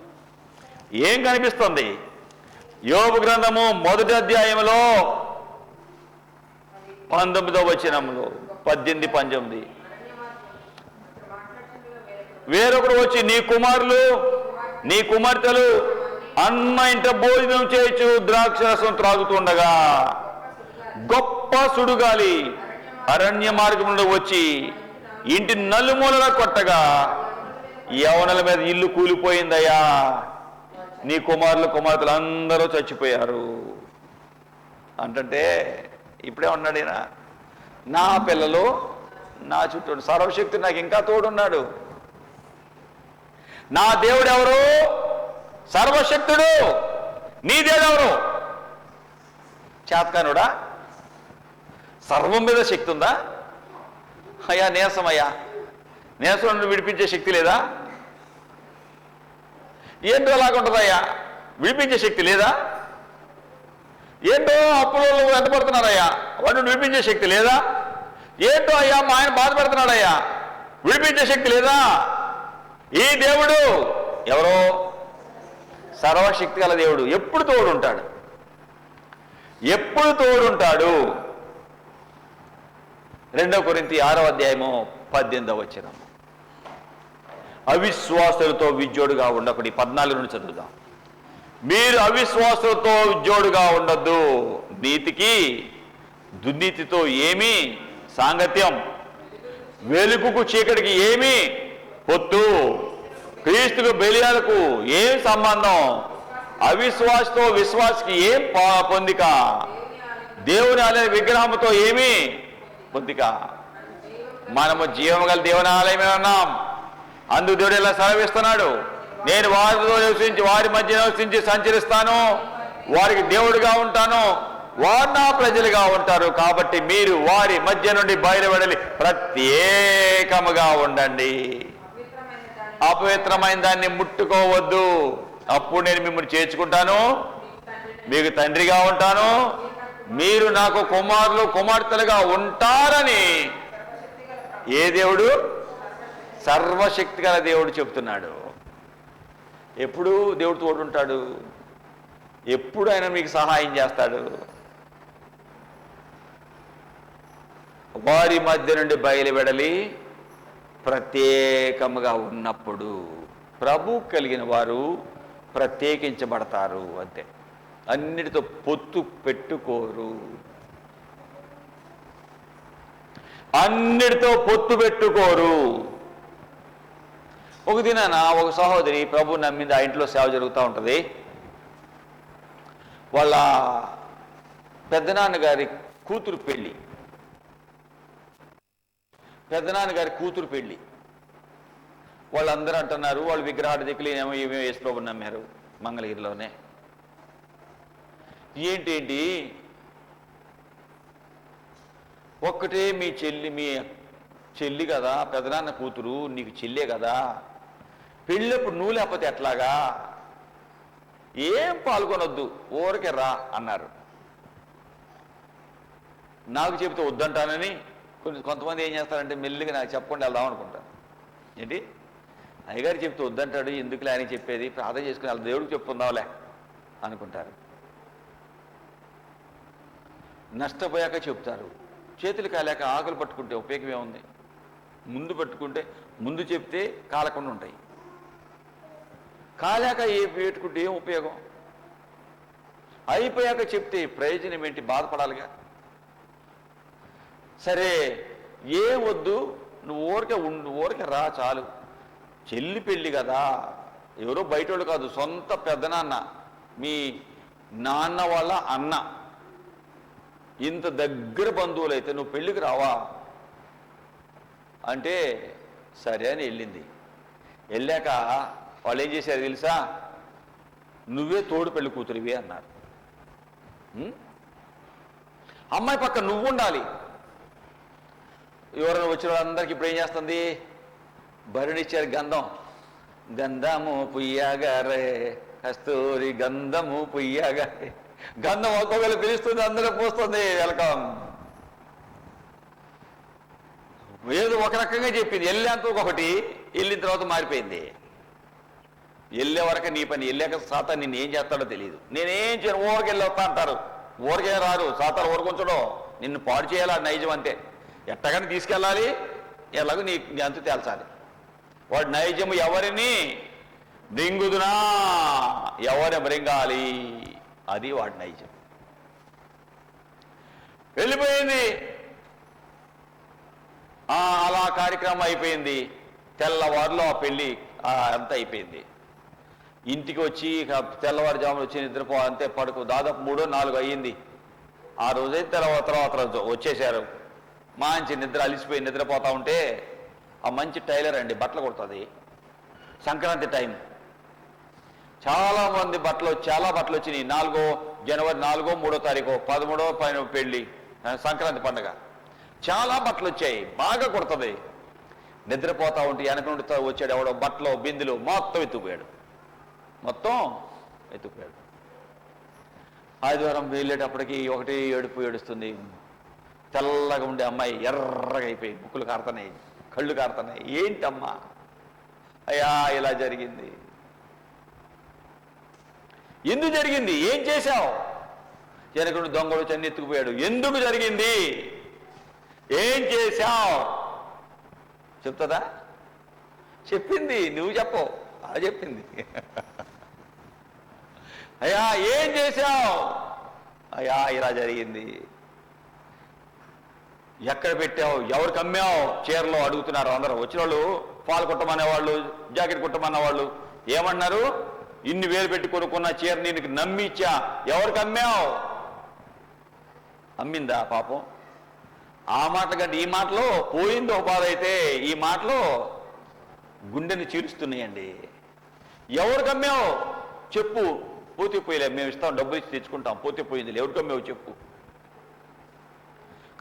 ఏం కనిపిస్తుంది? యోబు గ్రంథము మొదటి అధ్యాయంలో 19వ వచనంలో 18-19 వేరొకరు వచ్చి నీ కుమారులు నీ కుమార్తెలు అన్న ఇంట భోజనం చేయొచ్చు, ద్రాక్షరసం త్రాగుతుండగా గొప్ప సుడుగాలి అరణ్య మార్గంలో వచ్చి ఇంటి నలుమూలలా కొట్టగా యవనుల మీద ఇల్లు కూలిపోయిందయ్యా, నీ కుమారులు కుమార్తెలు అందరూ చచ్చిపోయారు అంటే ఇప్పుడే ఉన్నాడు ఈయన. నా పిల్లలు నా చుట్టూ, సర్వశక్తి నాకు ఇంకా తోడున్నాడు. నా దేవుడు ఎవరు? సర్వశక్తుడు. నీ దేవుడు ఎవరు? చేతకానుడా? సర్వం మీద శక్తి ఉందా? అయ్యా నీరసమయ్యా, నీరసం నుండి విడిపించే శక్తి లేదా? ఏంటో అలాగుంటుందయ్యా, విడిపించే శక్తి లేదా? ఏంటో అప్పులు వెంటబడుతున్నారయ్యా, వాడిని విడిపించే శక్తి లేదా? ఏంటో అయ్యా మా ఆయన బాధపడుతున్నాడయ్యా, విడిపించే శక్తి లేదా? ఈ దేవుడు ఎవరో సర్వశక్తి గల దేవుడు. ఎప్పుడు తోడుంటాడు, ఎప్పుడు తోడుంటాడు. 2 కొరింథీ 6వ అధ్యాయము 18వ వచనం. అవిశ్వాసులతో విజ్జోడుగా ఉండకూడదు. 14 నుండి చదువుదాం. మీరు అవిశ్వాసులతో విజ్జోడుగా ఉండొద్దు. నీతికి దుర్నీతితో ఏమి సాంగత్యం? వెలుగుకు చీకటికి ఏమి పొత్తు? క్రీస్తుకు బెలియాలకు ఏం సంబంధం? అవిశ్వాసతో విశ్వాసకి ఏం పొందిక? దేవుని అనే విగ్రహంతో ఏమి పొందిక? మనము జీవము గల దేవుని ఆలయమే ఉన్నాం. అందుకు దేవుడు ఇలా సెలవిస్తున్నాడు, నేను వారితో నివసించి వారి మధ్య నివసించి సంచరిస్తాను, వారికి దేవుడిగా ఉంటాను, వారు నా ప్రజలుగా ఉంటారు. కాబట్టి మీరు వారి మధ్య నుండి బయలువెడలి ప్రత్యేకముగా ఉండండి. అపవిత్రమైన దాన్ని ముట్టుకోవద్దు. అప్పుడు నేను మిమ్మల్ని చేర్చుకుంటాను, మీకు తండ్రిగా ఉంటాను, మీరు నాకు కుమారులు కుమార్తెలుగా ఉంటారని ఏ దేవుడు? సర్వశక్తి గల దేవుడు చెప్తున్నాడు. ఎప్పుడు దేవుడు తోడుంటాడు, ఎప్పుడు ఆయన మీకు సహాయం చేస్తాడు. వారి మధ్య నుండి బయలువెడలి ప్రత్యేకముగా ఉన్నప్పుడు ప్రభు కలిగిన వారు ప్రత్యేకించబడతారు. అంతే, అన్నిటితో పొత్తు పెట్టుకోరు, అన్నిటితో పొత్తు పెట్టుకోరు. ఒక దినాన ఒక సహోదరి ప్రభు నమ్మింది, ఆ ఇంట్లో సేవ జరుగుతూ ఉంటుంది. వాళ్ళ పెద్దనాన్నగారి కూతురు పెళ్ళి, పెద్దనాన్నగారి కూతురు పెళ్ళి. వాళ్ళందరూ అంటున్నారు, వాళ్ళు విగ్రహాలు దిక్కులేమో ఏమేమో యేసు ప్రభుని నమ్మారు మంగళగిరిలోనే. ఏంటి ఒక్కటే మీ చెల్లి కదా, పెదనాన్న కూతురు, నీకు చెల్లే కదా, పెళ్ళప్పుడు నువ్వు లేకపోతే ఎట్లాగా, ఏం పాల్గొనొద్దు, ఊరికే రా అన్నారు. నాకు చెబితే వద్దంటానని కొంతమంది ఏం చేస్తారంటే మెల్లిగా నాకు చెప్పకుండా వెళ్దాం అనుకుంటారు. ఏంటి అయ్యగారు చెప్తే వద్దంటాడు, ఎందుకులే అని చెప్పేది, ప్రార్థన చేసుకుని వాళ్ళ దేవుడికి చెప్పుకుందాంలే అనుకుంటారు. నష్టపోయాక చెప్తారు. చేతులు కాలేక ఆకులు పట్టుకుంటే ఉపయోగం ఏముంది? ముందు పట్టుకుంటే, ముందు చెప్తే కాలకుండా ఉంటాయి. కాలేక పెట్టుకుంటే ఏం ఉపయోగం? అయిపోయాక చెప్తే ప్రయోజనం ఏంటి? బాధపడాలిగా. సరే ఏం వద్దు, నువ్వు ఊరికే రా చాలు. చెల్లి పెళ్ళి కదా, ఎవరో బయటోళ్ళు కాదు, సొంత పెద్దనాన్న, మీ నాన్న వాళ్ళ అన్న, ఇంత దగ్గర బంధువులు అయితే నువ్వు పెళ్ళికి రావా అంటే సరే అని వెళ్ళింది. వెళ్ళాక వాళ్ళు ఏం చేశారు తెలుసా? నువ్వే తోడు పెళ్లి కూతురివి అన్నారు. అమ్మాయి పక్క నువ్వు ఉండాలి. ఎవరైనా వచ్చిన వాళ్ళందరికీ ఇప్పుడు ఏం చేస్తుంది? భరణిచ్చారు గంధం. గంధము పుయ్యగారే కస్తూరి గంధము పుయ్యగారే. గంధం ఒక్కొక్కరు పిలుస్తుంది, అందరూ పూస్తుంది, వెల్కమ్. ఏదో ఒక రకంగా చెప్పింది, వెళ్ళేంత ఒకటి, వెళ్ళిన తర్వాత మారిపోయింది. వెళ్ళే వరకు నీ పని, వెళ్ళాక సాతా నిన్ను ఏం చేస్తాడో తెలియదు. నేనేం చేయను, ఊరికి వెళ్ళి వస్తా అంటారు. ఊరికే రారు, సాతాను ఊరుకుంచడం, నిన్ను పాడు చేయాలి. నైజం అంతే. ఎట్టగానే తీసుకెళ్ళాలి, ఎలాగో నీ అంతు తేల్చాలి. వాడు నైజము ఎవరిని మృంగుదునా, ఎవరిని మృంగాలి, అది వాడి నైజం. వెళ్ళిపోయింది. అలా కార్యక్రమం అయిపోయింది. తెల్లవారులో ఆ పెళ్ళి అంతా అయిపోయింది. ఇంటికి వచ్చి తెల్లవారుజామున వచ్చి నిద్రపో, అంతే పడుకో. దాదాపు 3-4 అయ్యింది. ఆ రోజైతే తర్వాత వచ్చేసారు. మంచి నిద్ర, అలిసిపోయి నిద్రపోతా ఉంటే ఆ మంచి టైలర్ అండి, బట్టలు కుడుతుంది. సంక్రాంతి టైం, చాలా బట్టలు వచ్చినాయి. జనవరి 4, 3 తారీఖు, 13 పైన పెళ్ళి, సంక్రాంతి పండుగ. చాలా బట్టలు వచ్చాయి, బాగా కుడుతుంది. నిద్రపోతా ఉంటే వెనక నుండి వచ్చాడు ఎవడో, బట్టలు బిందులు మొత్తం ఎత్తుకుపోయాడు. ఆదివారం వెళ్ళేటప్పటికి ఒకటి ఏడుస్తుంది. తెల్లగా ఉండే అమ్మాయి ఎర్రగా అయిపోయి, ముక్కులు కారుతున్నాయి, కళ్ళు కారుతున్నాయి. ఏంటమ్మా? అయ్యా ఇలా జరిగింది. ఎందుకు జరిగింది? ఏం చేశావు? వెనక దొంగలు చెన్ని ఎత్తుకుపోయాడు. ఎందుకు జరిగింది? ఏం చేశావు? చెప్తుందా? చెప్పింది, నువ్వు చెప్పు. చెప్పింది. అయ్యా ఏం చేశావు? అయ్యా ఇలా జరిగింది. ఎక్కడ పెట్టావు? ఎవరికి అమ్మావు? చీరలో అడుగుతున్నారు అందరూ. వచ్చిన వాళ్ళు పాలు కుట్టమనేవాళ్ళు, జాకెట్ కుట్టమన్నవాళ్ళు ఏమన్నారు? ఇన్ని వేలు పెట్టి కొనుక్కున్న చీర నీకు నమ్మి ఇచ్చా, ఎవరికి అమ్మావు? అమ్మిందా పాపం? ఆ మాటల కంటే ఈ మాటలో పోయింది ఒక బాధ అయితే, ఈ మాటలో గుండెని చీలుస్తున్నాయండి. ఎవరికి అమ్మావు చెప్పు. పోతే పోయిలే, మేము ఇస్తాం, డబ్బులు ఇచ్చి తెచ్చుకుంటాం. పోతే పోయింది, ఎవరికి అమ్మావు చెప్పు.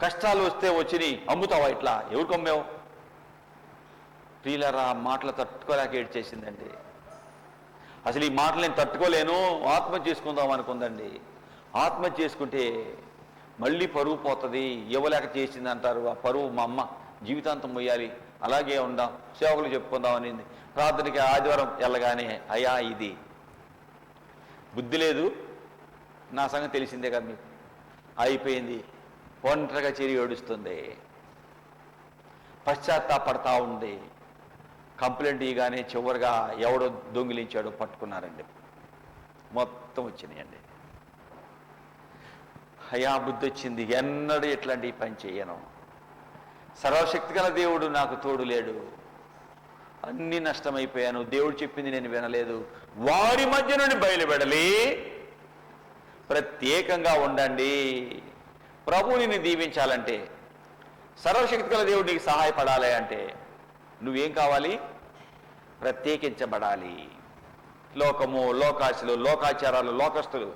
కష్టాలు వస్తే వచ్చి అమ్ముతావా ఇట్లా? ఎవరికి అమ్మావు? ప్రియులారా, మాటలు తట్టుకోలేక ఏడ్చేసిందండి. అసలు ఈ మాటలు నేను తట్టుకోలేను, ఆత్మహత్య చేసుకుందాం అనుకుందండి. ఆత్మహత్య చేసుకుంటే మళ్ళీ పరువు పోతుంది, ఇవ్వలేక చేసింది అంటారు. ఆ పరువు మా అమ్మ జీవితాంతం మొయ్యాలి, అలాగే ఉందాం, సేవకులు చెప్పుకుందాం అనింది. ప్రార్థనకి ఆదివారం వెళ్ళగానే అయ్యా ఇది బుద్ధి లేదు, నా సంగతి తెలిసిందే కదా మీకు, అయిపోయింది. ఒంటరిగా చేరి ఏడుస్తుంది, పశ్చాత్తాపడతా ఉంది. కంప్లైంట్ ఇవ్వగానే చివరిగా ఎవడో దొంగిలించాడో పట్టుకున్నారండి. మొత్తం వచ్చినాయండి. అయ్యా బుద్ధి వచ్చింది, ఎన్నడూ ఎట్లాంటి పని చేయను. సర్వశక్తి గల దేవుడు నాకు తోడు లేడు, అన్నీ నష్టమైపోయాను. దేవుడు చెప్పింది నేను వినలేదు. వారి మధ్య నుండి బయలుపెడలి ప్రత్యేకంగా ఉండండి. ప్రభువు నిన్ను దీవించాలంటే, సర్వశక్తి గల దేవుడు నీకు సహాయపడాలి అంటే నువ్వేం కావాలి? ప్రత్యేకించబడాలి. లోకము, లోకాశలు, లోకాచారాలు, లోకస్తులు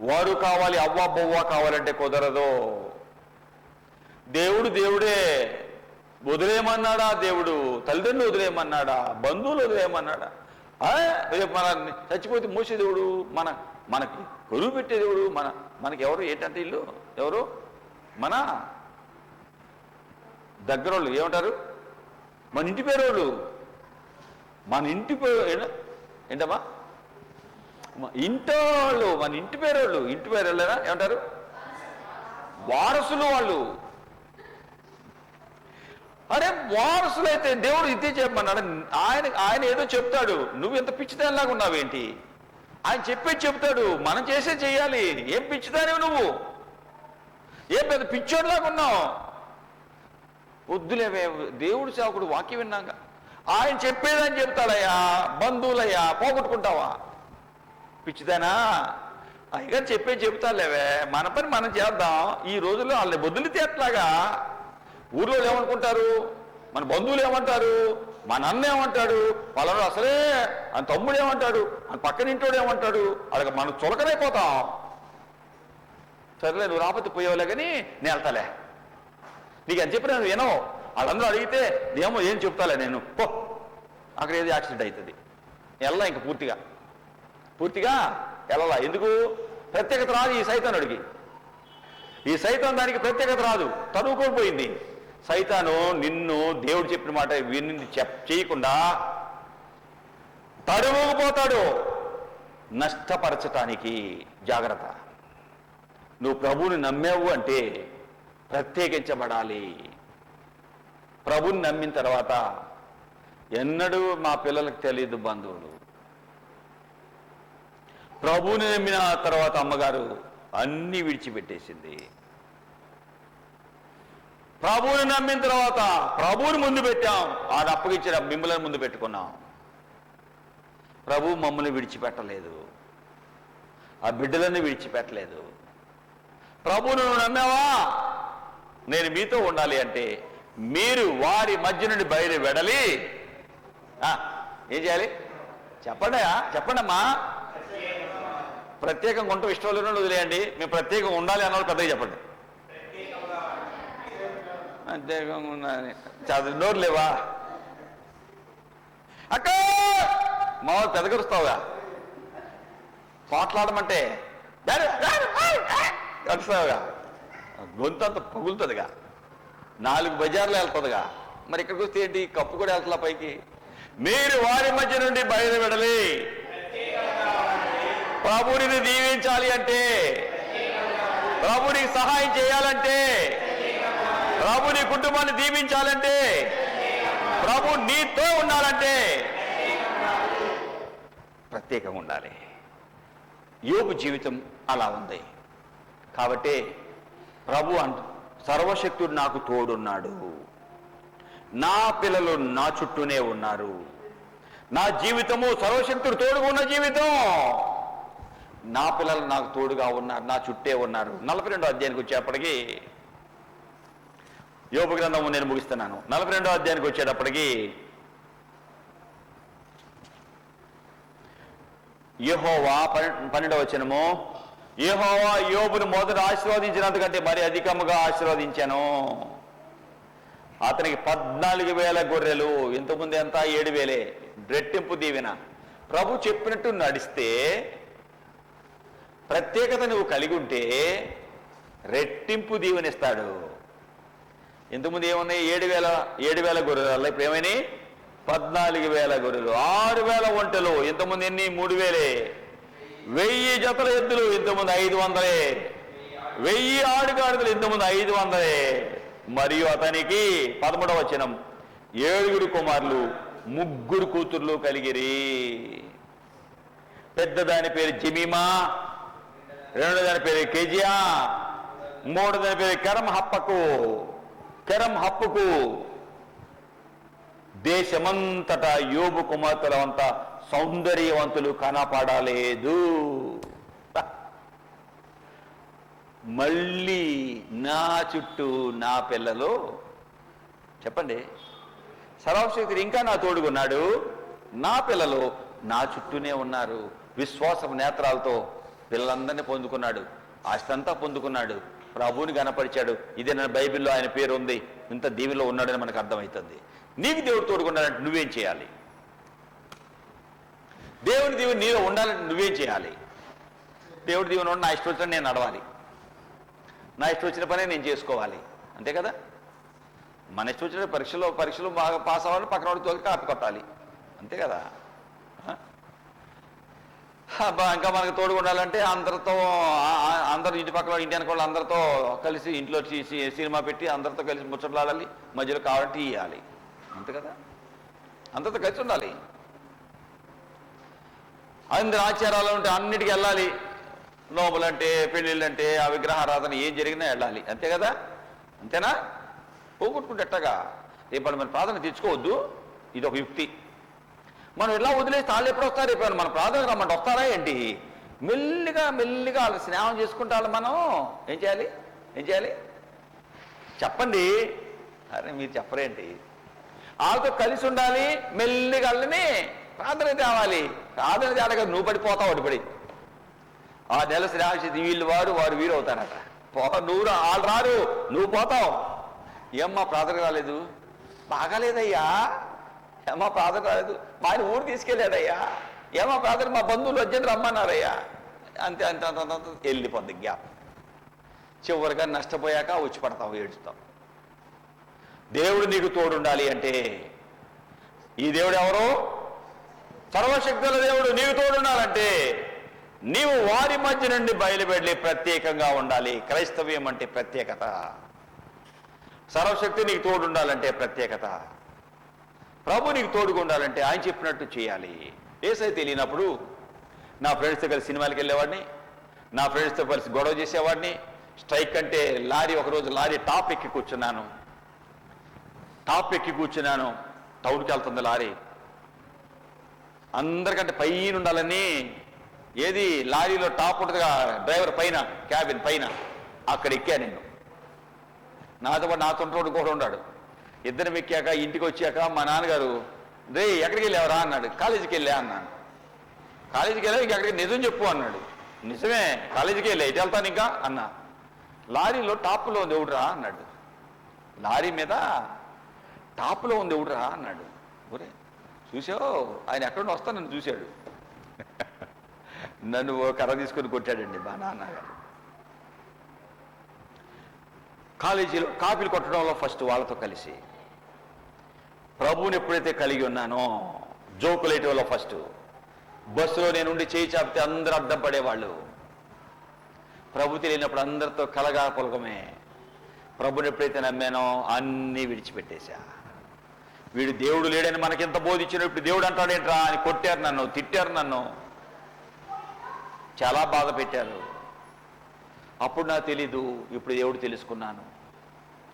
వారు కావాలి. అవ్వ బొవ్వ కావాలంటే కుదరదు. దేవుడు దేవుడే, వదిలేయమన్నాడా దేవుడు? తల్లిదండ్రులు వదిలేయమన్నాడా? బంధువులు వదిలేయమన్నాడా? రేపు మన చచ్చిపోతే మూసే దేవుడు, మనకి కొలువు పెట్టే దేవుడు, మనకి ఎవరు? ఏంటంటే ఇల్లు ఎవరు? మన దగ్గరోళ్ళు ఏమంటారు? మన ఇంటి పేరోళ్ళు. మన ఇంటి పేరు ఏంటమ్మా? ఇంటోళ్ళు, మన ఇంటి పేరోళ్ళు. ఇంటి పేరోళ్ళేనా ఏమంటారు? వారసులు వాళ్ళు. అరే వారసులైతే దేవుడు ఇదే చెప్పమన్నాడు. ఆయన ఏదో చెప్తాడు, నువ్వు ఎంత పిచ్చిదానిలాగా ఉన్నావేంటి? ఆయన చెప్పేది చెప్తాడు, మనం చేసే చెయ్యాలి. ఏం పిచ్చిదానివి నువ్వు? ఏం పెద్ద పిచ్చోడిలాగా ఉన్నావు? వద్దులేవే, దేవుడు సేవకుడు వాక్యం విన్నాక ఆయన చెప్పేదని చెప్తాడయ్యా. బంధువులయ్యా పోగొట్టుకుంటావా? పిచ్చిదానా? అయ్యగారు చెప్పేది చెప్తాలేవే, మన పని మనం చేద్దాం. ఈ రోజుల్లో వాళ్ళని వదిలితే ఎట్లాగా? ఊర్లో ఏమనుకుంటారు? మన బంధువులు ఏమంటారు? మన అన్న ఏమంటాడు? వాళ్ళలో అసలే ఆయన తమ్ముడు ఏమంటాడు? ఆయన పక్కన ఇంటోడు ఏమంటాడు? అలాగ మనం చులకనైపోతాం. సరేలే, నువ్వు రాకపోతే పోయేవాళ్ళే కానీ నేను వెళ్తాలే. నీకు అని చెప్పి నేను వినవు. వాళ్ళందరూ అడిగితే ఏమో ఏం చెప్తాలే నేను. పో, అక్కడ ఏది యాక్సిడెంట్ అవుతుంది. వెళ్ళా ఇంక పూర్తిగా వెళ్ళలా. ఎందుకు? ప్రత్యేకత రాదు ఈ సైతానుడికి. ఈ సైతాన్ దానికి ప్రత్యేకత రాదు, తరువుకోపోయింది. సైతాను నిన్ను దేవుడు చెప్పిన మాట విని చేయకుండా తరువుకుపోతాడు నష్టపరచటానికి. జాగ్రత్త. నువ్వు ప్రభువుని నమ్మావు అంటే ప్రత్యేకించబడాలి. ప్రభుని నమ్మిన తర్వాత ఎన్నడూ మా పిల్లలకు తెలియదు బంధువులు. ప్రభువుని నమ్మిన తర్వాత అమ్మగారు అన్నీ విడిచిపెట్టేసింది. ప్రభువుని నమ్మిన తర్వాత ప్రభువుని ముందు పెట్టాం, ఆయన అప్పగించిన మిమ్మల్ని ముందు పెట్టుకున్నాం. ప్రభువు మమ్మల్ని విడిచిపెట్టలేదు, ఆ బిడ్డలన్నీ విడిచిపెట్టలేదు. ప్రభువును నమ్మావా? నేను మీతో ఉండాలి అంటే మీరు వారి మధ్య నుండి బయలు వెడలి ఏం చేయాలి? చెప్పండమ్మా. ప్రత్యేకంగా ఉంటూ ఇష్టం లేని వదిలేయండి. మేము ప్రత్యేకంగా ఉండాలి అన్నవాళ్ళు పెద్దగా చెప్పండి. ప్రత్యేకంగా ఉండాలి చదువు నోరు లేవా? అక్క మా వాళ్ళు పెద్దగరుస్తావుగా, పోట్లాడమంటే వస్తావుగా, గొంతంత పగులుతుందిగా, 4 బజార్లు వెళ్తుందిగా. మరి ఇక్కడికి వస్తే ఏంటి? కప్పు కూడా వెళ్తుందా పైకి. మీరు వారి మధ్య నుండి బయలు వెడలి ప్రభువుని దీవించాలి అంటే, ప్రభువునికి సహాయం చేయాలంటే, ప్రభు నీ కుటుంబాన్ని దీవించాలంటే, ప్రభు నీతో ఉండాలంటే ప్రత్యేకంగా ఉండాలి. యోబు జీవితం అలా ఉంది. కాబట్టి ప్రభు సర్వశక్తుడు నాకు తోడున్నాడు, నా పిల్లలు నా చుట్టూనే ఉన్నారు. నా జీవితము సర్వశక్తుడు తోడుగా ఉన్న జీవితం. నా పిల్లలు నాకు తోడుగా ఉన్నారు, నా చుట్టే ఉన్నారు. 42వ అధ్యాయానికి వచ్చేప్పటికి, యోబు గ్రంథము నేను ముగిస్తున్నాను. 42వ అధ్యాయానికి వచ్చేటప్పటికి యెహోవా 12వ వచనము, యెహోవా యోబును మొదట ఆశీర్వదించినంతకంటే మరి అధికముగా ఆశీర్వదించాను. అతనికి 14,000 గొర్రెలు, ఇంతకుముందు ఎంత? 7,000. రెట్టింపు దీవెన. ప్రభు చెప్పినట్టు నడిస్తే, ప్రత్యేకత నువ్వు కలిగి ఉంటే రెట్టింపు దీవెనిస్తాడు. ఇంతకుముందు ఏమున్నాయి? 7,000 గొర్రెలు. అలా ఇప్పుడు ఏమైనాయి? 14,000 గొర్రెలు. 6,000 ఒంటెలు. ఇంతకుముందు ఎన్ని? 3,000. 1000 జతల ఎద్దులు. ఇంతకుముందు 500. 1000 ఆడుగాడుదలు. ఇంతకుముందు 500. మరియు అతనికి 13వ వచనం, 7 కుమారులు 3 కూతుర్లు కలిగిరి. పెద్దదాని పేరు జమీమా, రెండో దాని పేరు కెజియా, మూడో దాని పేరు కెరం హప్పుకు. దేశమంతటా యోబు కుమార్తెలంత సౌందర్యవంతులు కనపడలేదు. మళ్ళీ నా చుట్టూ నా పిల్లలు, చెప్పండి, సర్వశక్తుడు ఇంకా నా తోడుగున్నాడు, నా పిల్లలు నా చుట్టూనే ఉన్నారు. విశ్వాసపు నేత్రాలతో పిల్లలందరినీ పొందుకున్నాడు, ఆస్తంతా పొందుకున్నాడు. ప్రభువుని గణపరిచాడు. ఇదే నా బైబిల్లో ఆయన పేరు ఉంది, ఇంత దీవిలో ఉన్నాడని మనకు అర్థమవుతుంది. నీకు దేవుడు తోడుకుండాలంటే నువ్వేం చేయాలి? దేవుని దీవెన నీలో ఉండాలంటే నువ్వేం చేయాలి? దేవుడి దీవెన ఉండి నా ఇష్టం వచ్చిన నేను నడవాలి, నా ఇష్టం వచ్చిన పనే నేను చేసుకోవాలి, అంతే కదా? మన ఇష్టం వచ్చిన పరీక్షలు బాగా పాస్ అవ్వాలి, పక్కన వాడి తోలికి కాపీ కొట్టాలి, అంతే కదా? ఇంకా మనకు తోడుగా ఉండాలంటే అందరూ ఇంటి పక్కన ఇంటి అనుకోవాలి, అందరితో కలిసి ఇంట్లో సినిమా పెట్టి అందరితో కలిసి ముచ్చట్లాడాలి, మధ్యలో కావాలంటే ఇవ్వాలి, అంతే కదా? అందరితో కలిసి ఉండాలి. అందరి ఆచారాలు ఉంటే అన్నిటికీ వెళ్ళాలి. నోములంటే, పెళ్ళిళ్ళంటే, ఆ విగ్రహారాధన ఏం జరిగినా వెళ్ళాలి, అంతే కదా? అంతేనా? పోగొట్టుకుంటే ఎట్టగా? రేపు మన ప్రార్థన తెచ్చుకోవద్దు, ఇది ఒక యుక్తి. మనం ఎలా వదిలేసి వాళ్ళు ఎప్పుడు వస్తారు? రేపు మన ప్రార్థన రమ్మంటే వస్తారా ఏంటి? మెల్లిగా వాళ్ళు స్నేహం చేసుకుంటే వాళ్ళు మనం ఏం చేయాలి చెప్పండి. అరే మీరు చెప్పరేంటి? వాళ్ళతో కలిసి ఉండాలి, మెల్లిగా వాళ్ళని ప్రార్థన తేవాలి. ప్రార్థన తేడగా నువ్వు పడిపోతావు, అడిపడి ఆ నెల శ్రావణ వీళ్ళు వారు వీరు అవుతారట. నువ్వు వాళ్ళు రారు, నువ్వు పోతావు. ఏమ్మా ప్రార్థన రాలేదు? బాగాలేదయ్యా. ఏమా ప్రార్థన రాలేదు? మా ఆయన ఊరు తీసుకెళ్ళాడయ్యా. ఏమా ప్రార్థన మా బంధువులు వచ్చి రమ్మన్నారయ్యా. అంతే వెళ్ళిపోద్ది గ్యాప్. చివరిగా నష్టపోయాక వచ్చి పడతావు, ఏడుస్తావు. దేవుడు నీకు తోడుండాలి అంటే, ఈ దేవుడు ఎవరు? సర్వశక్తుల దేవుడు. నీకు తోడుండాలంటే నీవు వారి మధ్య నుండి బయలువెళ్ళి ప్రత్యేకంగా ఉండాలి. క్రైస్తవ్యం అంటే ప్రత్యేకత. సర్వశక్తి నీకు తోడుండాలంటే ప్రత్యేకత. ప్రభు నీకు తోడుగా ఉండాలంటే ఆయన చెప్పినట్టు చేయాలి. ఏసై తెలియనప్పుడు నా ఫ్రెండ్స్తో కలిసి సినిమాలకు వెళ్ళేవాడిని, నా ఫ్రెండ్స్తో కలిసి గొడవ చేసేవాడిని. స్ట్రైక్ అంటే ఒకరోజు లారీ టాప్ ఎక్కి కూర్చున్నాను. టౌన్కి వెళ్తుంది లారీ. అందరికంటే పైన ఉండాలని, ఏది లారీలో టాప్ ఉంటుందిగా, డ్రైవర్ పైన, క్యాబిన్ పైన, అక్కడ ఎక్కా నేను. నాతో కూడా ఉన్నాడు. ఇద్దరం ఎక్కాక ఇంటికి వచ్చాక మా నాన్నగారు, రే ఎక్కడికి వెళ్ళావరా అన్నాడు. కాలేజీకి వెళ్ళా అన్నాను. కాలేజీకి వెళ్ళా, ఇంకెక్కడికి నిజం చెప్పు అన్నాడు. నిజమే, కాలేజీకి వెళ్ళా, ఇటు వెళ్తాను ఇంకా అన్నా. లారీలో టాప్లో ఉంది ఎవడురా అన్నాడు. లారీ మీద టాప్లో ఉంది ఎవడురా అన్నాడు. ఒరే చూసావు, ఆయన ఎక్కడుండి వస్తా నన్ను చూశాడు. నన్ను కర్ర తీసుకొని కొట్టాడండి మా నాన్నగారు. కాలేజీలో కాపీలు కొట్టడంలో ఫస్ట్ వాళ్ళతో కలిసి ప్రభువుని ఎప్పుడైతే కలిగి ఉన్నానో, జోకులేటివ్లో ఫస్ట్ బస్సులో నేను ఉండి చేయి చాపితే అందరూ అడ్డం పడేవాళ్ళు. ప్రభు తెలియనప్పుడు అందరితో కలగా పొలకమే. ప్రభుని ఎప్పుడైతే నమ్మానో అన్నీ విడిచిపెట్టేశా. వీడు దేవుడు లేడని మనకెంత బోధించిన, ఇప్పుడు దేవుడు అంటాడేంట్రా అని కొట్టారు నన్ను, తిట్టారు నన్ను, చాలా బాధ పెట్టారు. అప్పుడు నాకు తెలీదు, ఇప్పుడు దేవుడు తెలుసుకున్నాను.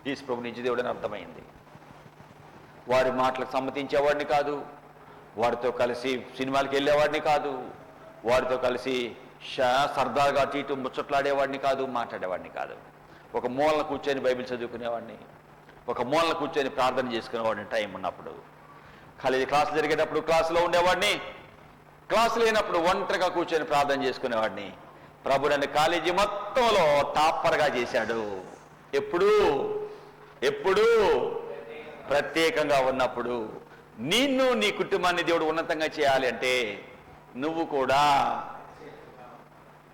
యేసు ప్రభు నిజ దేవుడని అర్థమైంది. వారి మాటలకు సమ్మతించేవాడిని కాదు, వారితో కలిసి సినిమాలకు వెళ్ళేవాడిని కాదు, వారితో కలిసి సరదాగా అటు ఇటు ముచ్చట్లాడేవాడిని కాదు, మాట్లాడేవాడిని కాదు. ఒక మూలన కూర్చొని బైబిల్ చదువుకునేవాడిని, ఒక మూలన కూర్చొని ప్రార్థన చేసుకునేవాడిని. టైం ఉన్నప్పుడు కాలేజీ క్లాసులు జరిగేటప్పుడు క్లాసులో ఉండేవాడిని, క్లాసు లేనప్పుడు ఒంటరిగా కూర్చొని ప్రార్థన చేసుకునేవాడిని. ప్రభు నన్ను కాలేజీ మొత్తంలో టాపర్గా చేశాడు. ఎప్పుడు ప్రత్యేకంగా ఉన్నప్పుడు. నిన్ను నీ కుటుంబాన్ని దేవుడు ఉన్నతంగా చేయాలి అంటే నువ్వు కూడా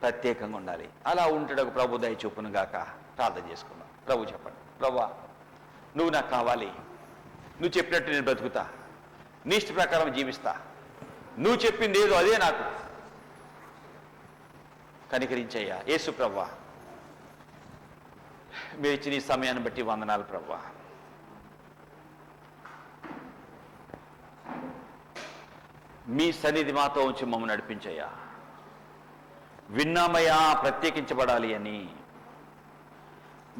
ప్రత్యేకంగా ఉండాలి. అలా ఉంటాడు ప్రభు దయ చూపును గాక. ప్రార్థన చేసుకున్నాం. ప్రభు చెప్పండి, ప్రభువా నువ్వు నాకు కావాలి, నువ్వు చెప్పినట్టు నేను బ్రతుకుతా, నీ ఇష్ట ప్రకారం జీవిస్తా, నువ్వు చెప్పింది ఏదో అదే నాకు కనికరించయ్యా. యేసు ప్రభువా మీరు ఇచ్చిన ఈ సమయాన్ని బట్టి వందనాలు ప్రభువా. మీ సన్నిధి మాతో ఉంచి మమ్మల్ని నడిపించయ్యా. విన్నామయ్యా ప్రత్యేకించబడాలి అని,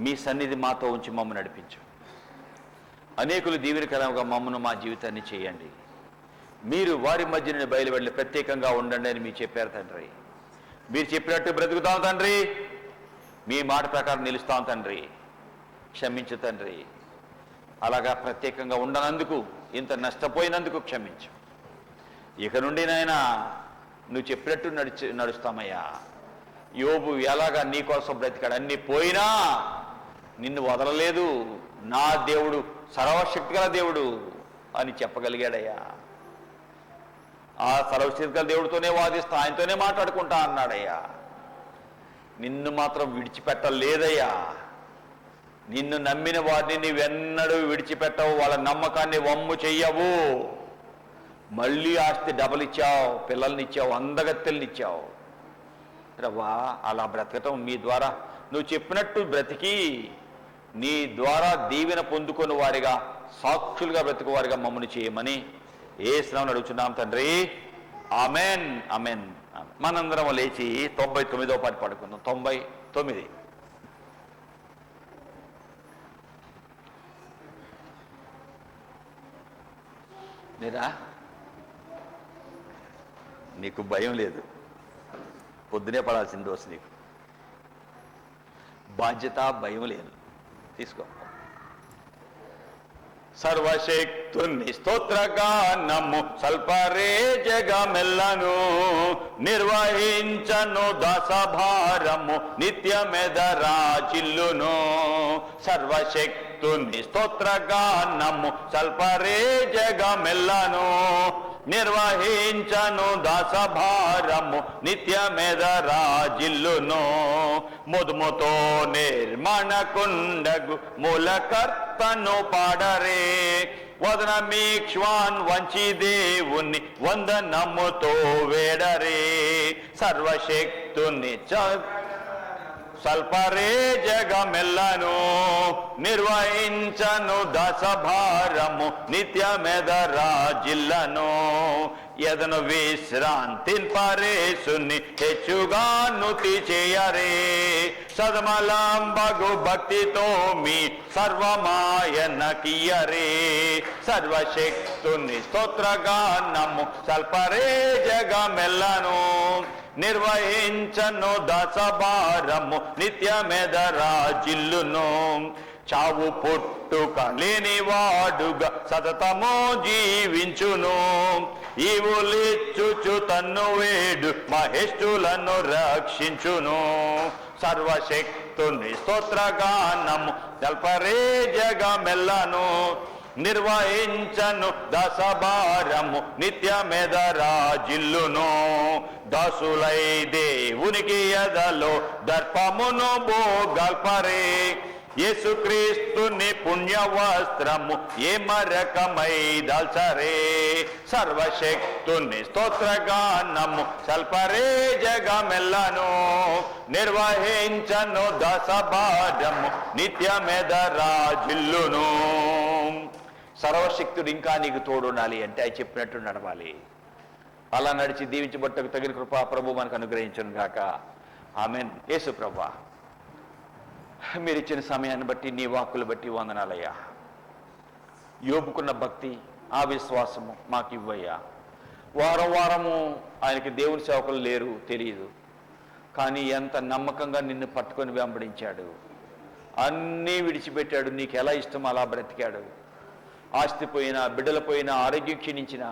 మీ సన్నిధి మాతో ఉంచి మమ్మల్ని నడిపించు. అనేకులు దీవెనకరంగా మమ్మను మా జీవితాన్ని చేయండి. మీరు వారి మధ్య నుండి బయలువెళ్ళి ప్రత్యేకంగా ఉండండి అని మీరు చెప్పారు తండ్రి. మీరు చెప్పినట్టు బ్రతుకుతాం తండ్రి, మీ మాట ప్రకారం నిలుస్తాం తండ్రి. క్షమించు తండ్రి, అలాగా ప్రత్యేకంగా ఉండనందుకు, ఇంత నష్టపోయినందుకు క్షమించు. ఇక నుండి నాయనా నువ్వు చెప్పినట్టు నడుస్తామయ్యా. యోబు ఎలాగా నీ కోసం బ్రతికాడు, అన్ని పోయినా నిన్ను వదలలేదు, నా దేవుడు సర్వశక్తి గల దేవుడు అని చెప్పగలిగాడయ్యా. ఆ సర్వశక్తి గల దేవుడితోనే వాదిస్తా, ఆయనతోనే మాట్లాడుకుంటా అన్నాడయ్యా. నిన్ను మాత్రం విడిచిపెట్టలేదయ్యా. నిన్ను నమ్మిన వారిని నీవెన్నడూ విడిచిపెట్టవు, వాళ్ళ నమ్మకాన్ని వమ్ము చెయ్యవు. మళ్ళీ ఆస్తి డబల్ ఇచ్చావు, పిల్లల్ని ఇచ్చావు, అందగత్తెల్ని ఇచ్చావు. ప్రభా, అలా బ్రతకటం మీ ద్వారా నువ్వు చెప్పినట్టు బ్రతికి నీ ద్వారా దీవెన పొందుకొని వారిగా, సాక్షులుగా బ్రతుకు వారిగా మమ్మల్ని చేయమని యేసునామమున అడుగుచున్నాం తండ్రి. Amen, amen. మనందరం లేచి 99వ పాట పాడుకుందాం. 99. లేదా నీకు భయం లేదు, పొద్దునే పడాల్సిన దోశ, నీకు బాధ్యత, భయం లేదు. తీసుకో. సర్వశక్తుని స్తోత్రగానము సల్పరే జగమెల్లను, నిర్వహించను దాసభారము నిత్యమెదరాచిల్లును. సర్వశక్తుని స్తోత్రగానము సల్పరే జగమెల్లను, నిర్వహించను దాసభారము నిత్యమెదరాజిల్లును. ముదుముతో నిర్మణకుండగు మూలకర్తను పాడరే, వదనమీక్ష్వాన్ వంచి దేవుణ్ణి వందనముతో వేడరే. సర్వశక్తుని సల్పరే జగమెల్లను, నిర్వహించను దాసభారము నిత్యమెదరాజిల్లను. ఎదను విశ్రాంతింపరేసుని హెచ్చుగా నుతి చేయరే, సదమలంబగు భక్తితో మీ సర్వమాయనకియరే. సర్వశక్తుని స్తోత్రగానము సల్పరే జగమెల్లను, నిర్వహించను దాసభారము నిత్యమెదరాజిల్లును. చావు పుట్టుక లేనివాడుగా సతతము జీవించును, ఈవులిచ్చుచు తన్ను వేడు మహేష్ఠులను రక్షించును. సర్వశక్తుని స్తోత్రగానము సల్పరే జగమెల్లను, నిర్వహించను దాసభారము నిత్యమెదరాజిల్లును. దాసులై దేవునికి ఎదలో దర్పమును భోగల్పరే, యేసుక్రీస్తుని పుణ్యవస్త్రము ఏ మరకమై దాల్చరే. సర్వశక్తుని స్తోత్రగానము సల్పరే జగమెల్లను, నిర్వహించను దాసభారము నిత్యమెదరాజిల్లును. సర్వశక్తుడు ఇంకా నీకు తోడుండాలి అంటే ఆయన చెప్పినట్టు నడవాలి. అలా నడిచి దీవించబట్టకు తగిన కృప ప్రభు మనకు అనుగ్రహించును గాక. ఆమెన్. యేసు ప్రభా, మీరు ఇచ్చిన సమయాన్ని బట్టి, నీ వాక్కులు బట్టి వందనాలయ్యా. యోబుకున్న భక్తి, ఆ విశ్వాసము మాకు ఇవ్వయ్యా. వారం వారము ఆయనకి దేవుని సేవకులు లేరు, తెలియదు, కానీ ఎంత నమ్మకంగా నిన్ను పట్టుకొని వెంబడించాడు, అన్నీ విడిచిపెట్టాడు, నీకు ఎలా ఇష్టం అలా బ్రతికాడు. ఆస్తి పోయినా, బిడ్డలు పోయినా, ఆరోగ్యం క్షీణించినా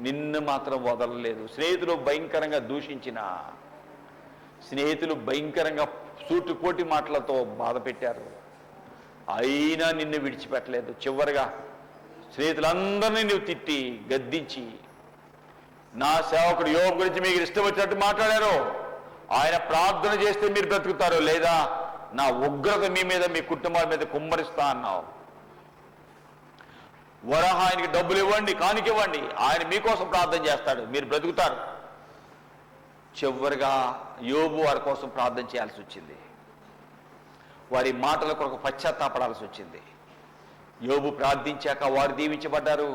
నిన్ను మాత్రం వదలలేదు. స్నేహితులు భయంకరంగా దూషించిన, స్నేహితులు భయంకరంగా సూటిపోటి మాటలతో బాధ పెట్టారు, అయినా నిన్ను విడిచిపెట్టలేదు. చివరిగా స్నేహితులందరినీ నువ్వు తిట్టి గద్దించి, నా సేవకుడు యోబు గురించి మీకు ఇష్టం వచ్చినట్టు మాట్లాడారు, ఆయన ప్రార్థన చేస్తే మీరు బ్రతుకుతారు, లేదా నా ఉగ్రత మీ మీద, మీ కుటుంబాల మీద కుమ్మరిస్తా అన్నావు. వరహ ఆయనకి డబ్బులు ఇవ్వండి, కానికివ్వండి, ఆయన మీకోసం ప్రార్థన చేస్తాడు, మీరు బ్రతుకుతారు. చివరిగా యోబు వారి కోసం ప్రార్థన చేయాల్సి వచ్చింది, వారి మాటల కొరకు పశ్చాత్తాపడాల్సి వచ్చింది. యోబు ప్రార్థించాక వారు దీవించబడ్డారు.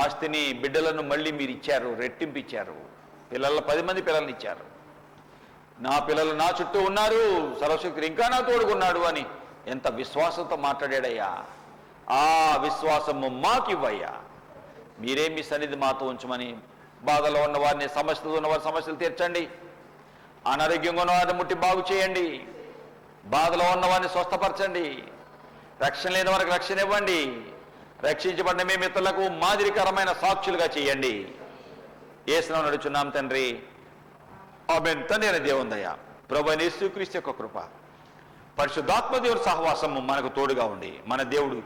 ఆస్తిని, బిడ్డలను మళ్ళీ మీరు ఇచ్చారు, రెట్టింపు ఇచ్చారు. 10 మంది పిల్లల్ని ఇచ్చారు. నా పిల్లలు నా చుట్టూ ఉన్నారు, సర్వశక్తుడు ఇంకా నా తోడుకున్నాడు అని ఎంత విశ్వాసంతో మాట్లాడాడయ్యా. ఆ విశ్వాసము మాకివ్వయ్యా. మీరే మీ సన్నిధి మాతో ఉంచమని, బాధలో ఉన్న వారిని, సమస్యలు ఉన్న వారి సమస్యలు తీర్చండి, అనారోగ్యంగా ఉన్న వారిని ముట్టి బాగు చేయండి, బాధలో ఉన్న వారిని స్వస్థపరచండి, రక్షణ లేని వారికి రక్షణ ఇవ్వండి, రక్షించబడిన మీ మిత్రులకు మాదిరికరమైన సాక్షులుగా చేయండి. యేసునామమున అడుగుచున్నాం తండ్రి, ఆమేన్. తండ్రి అయిన దేవుని దయ, ప్రభు అయిన యేసుక్రీస్తు యొక్క కృప, పరిశుద్ధాత్మ దేవుని సహవాసము మనకు తోడుగా ఉండి, మన దేవుడు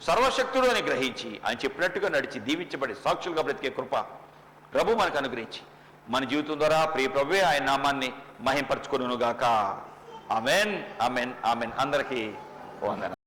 సర్వశక్తుడు అని గ్రహించి ఆయన చెప్పినట్టుగా నడిచి దీవించబడి సాక్షులుగా బ్రతికే కృప ప్రభు మనకు అనుగ్రహించి మన జీవితం ద్వారా ప్రియ ప్రభువే ఆయన నామాన్ని మహింపరచుకొనుగాక. ఆమేన్, ఆమేన్, ఆమేన్. అందరికీ వందనాలు.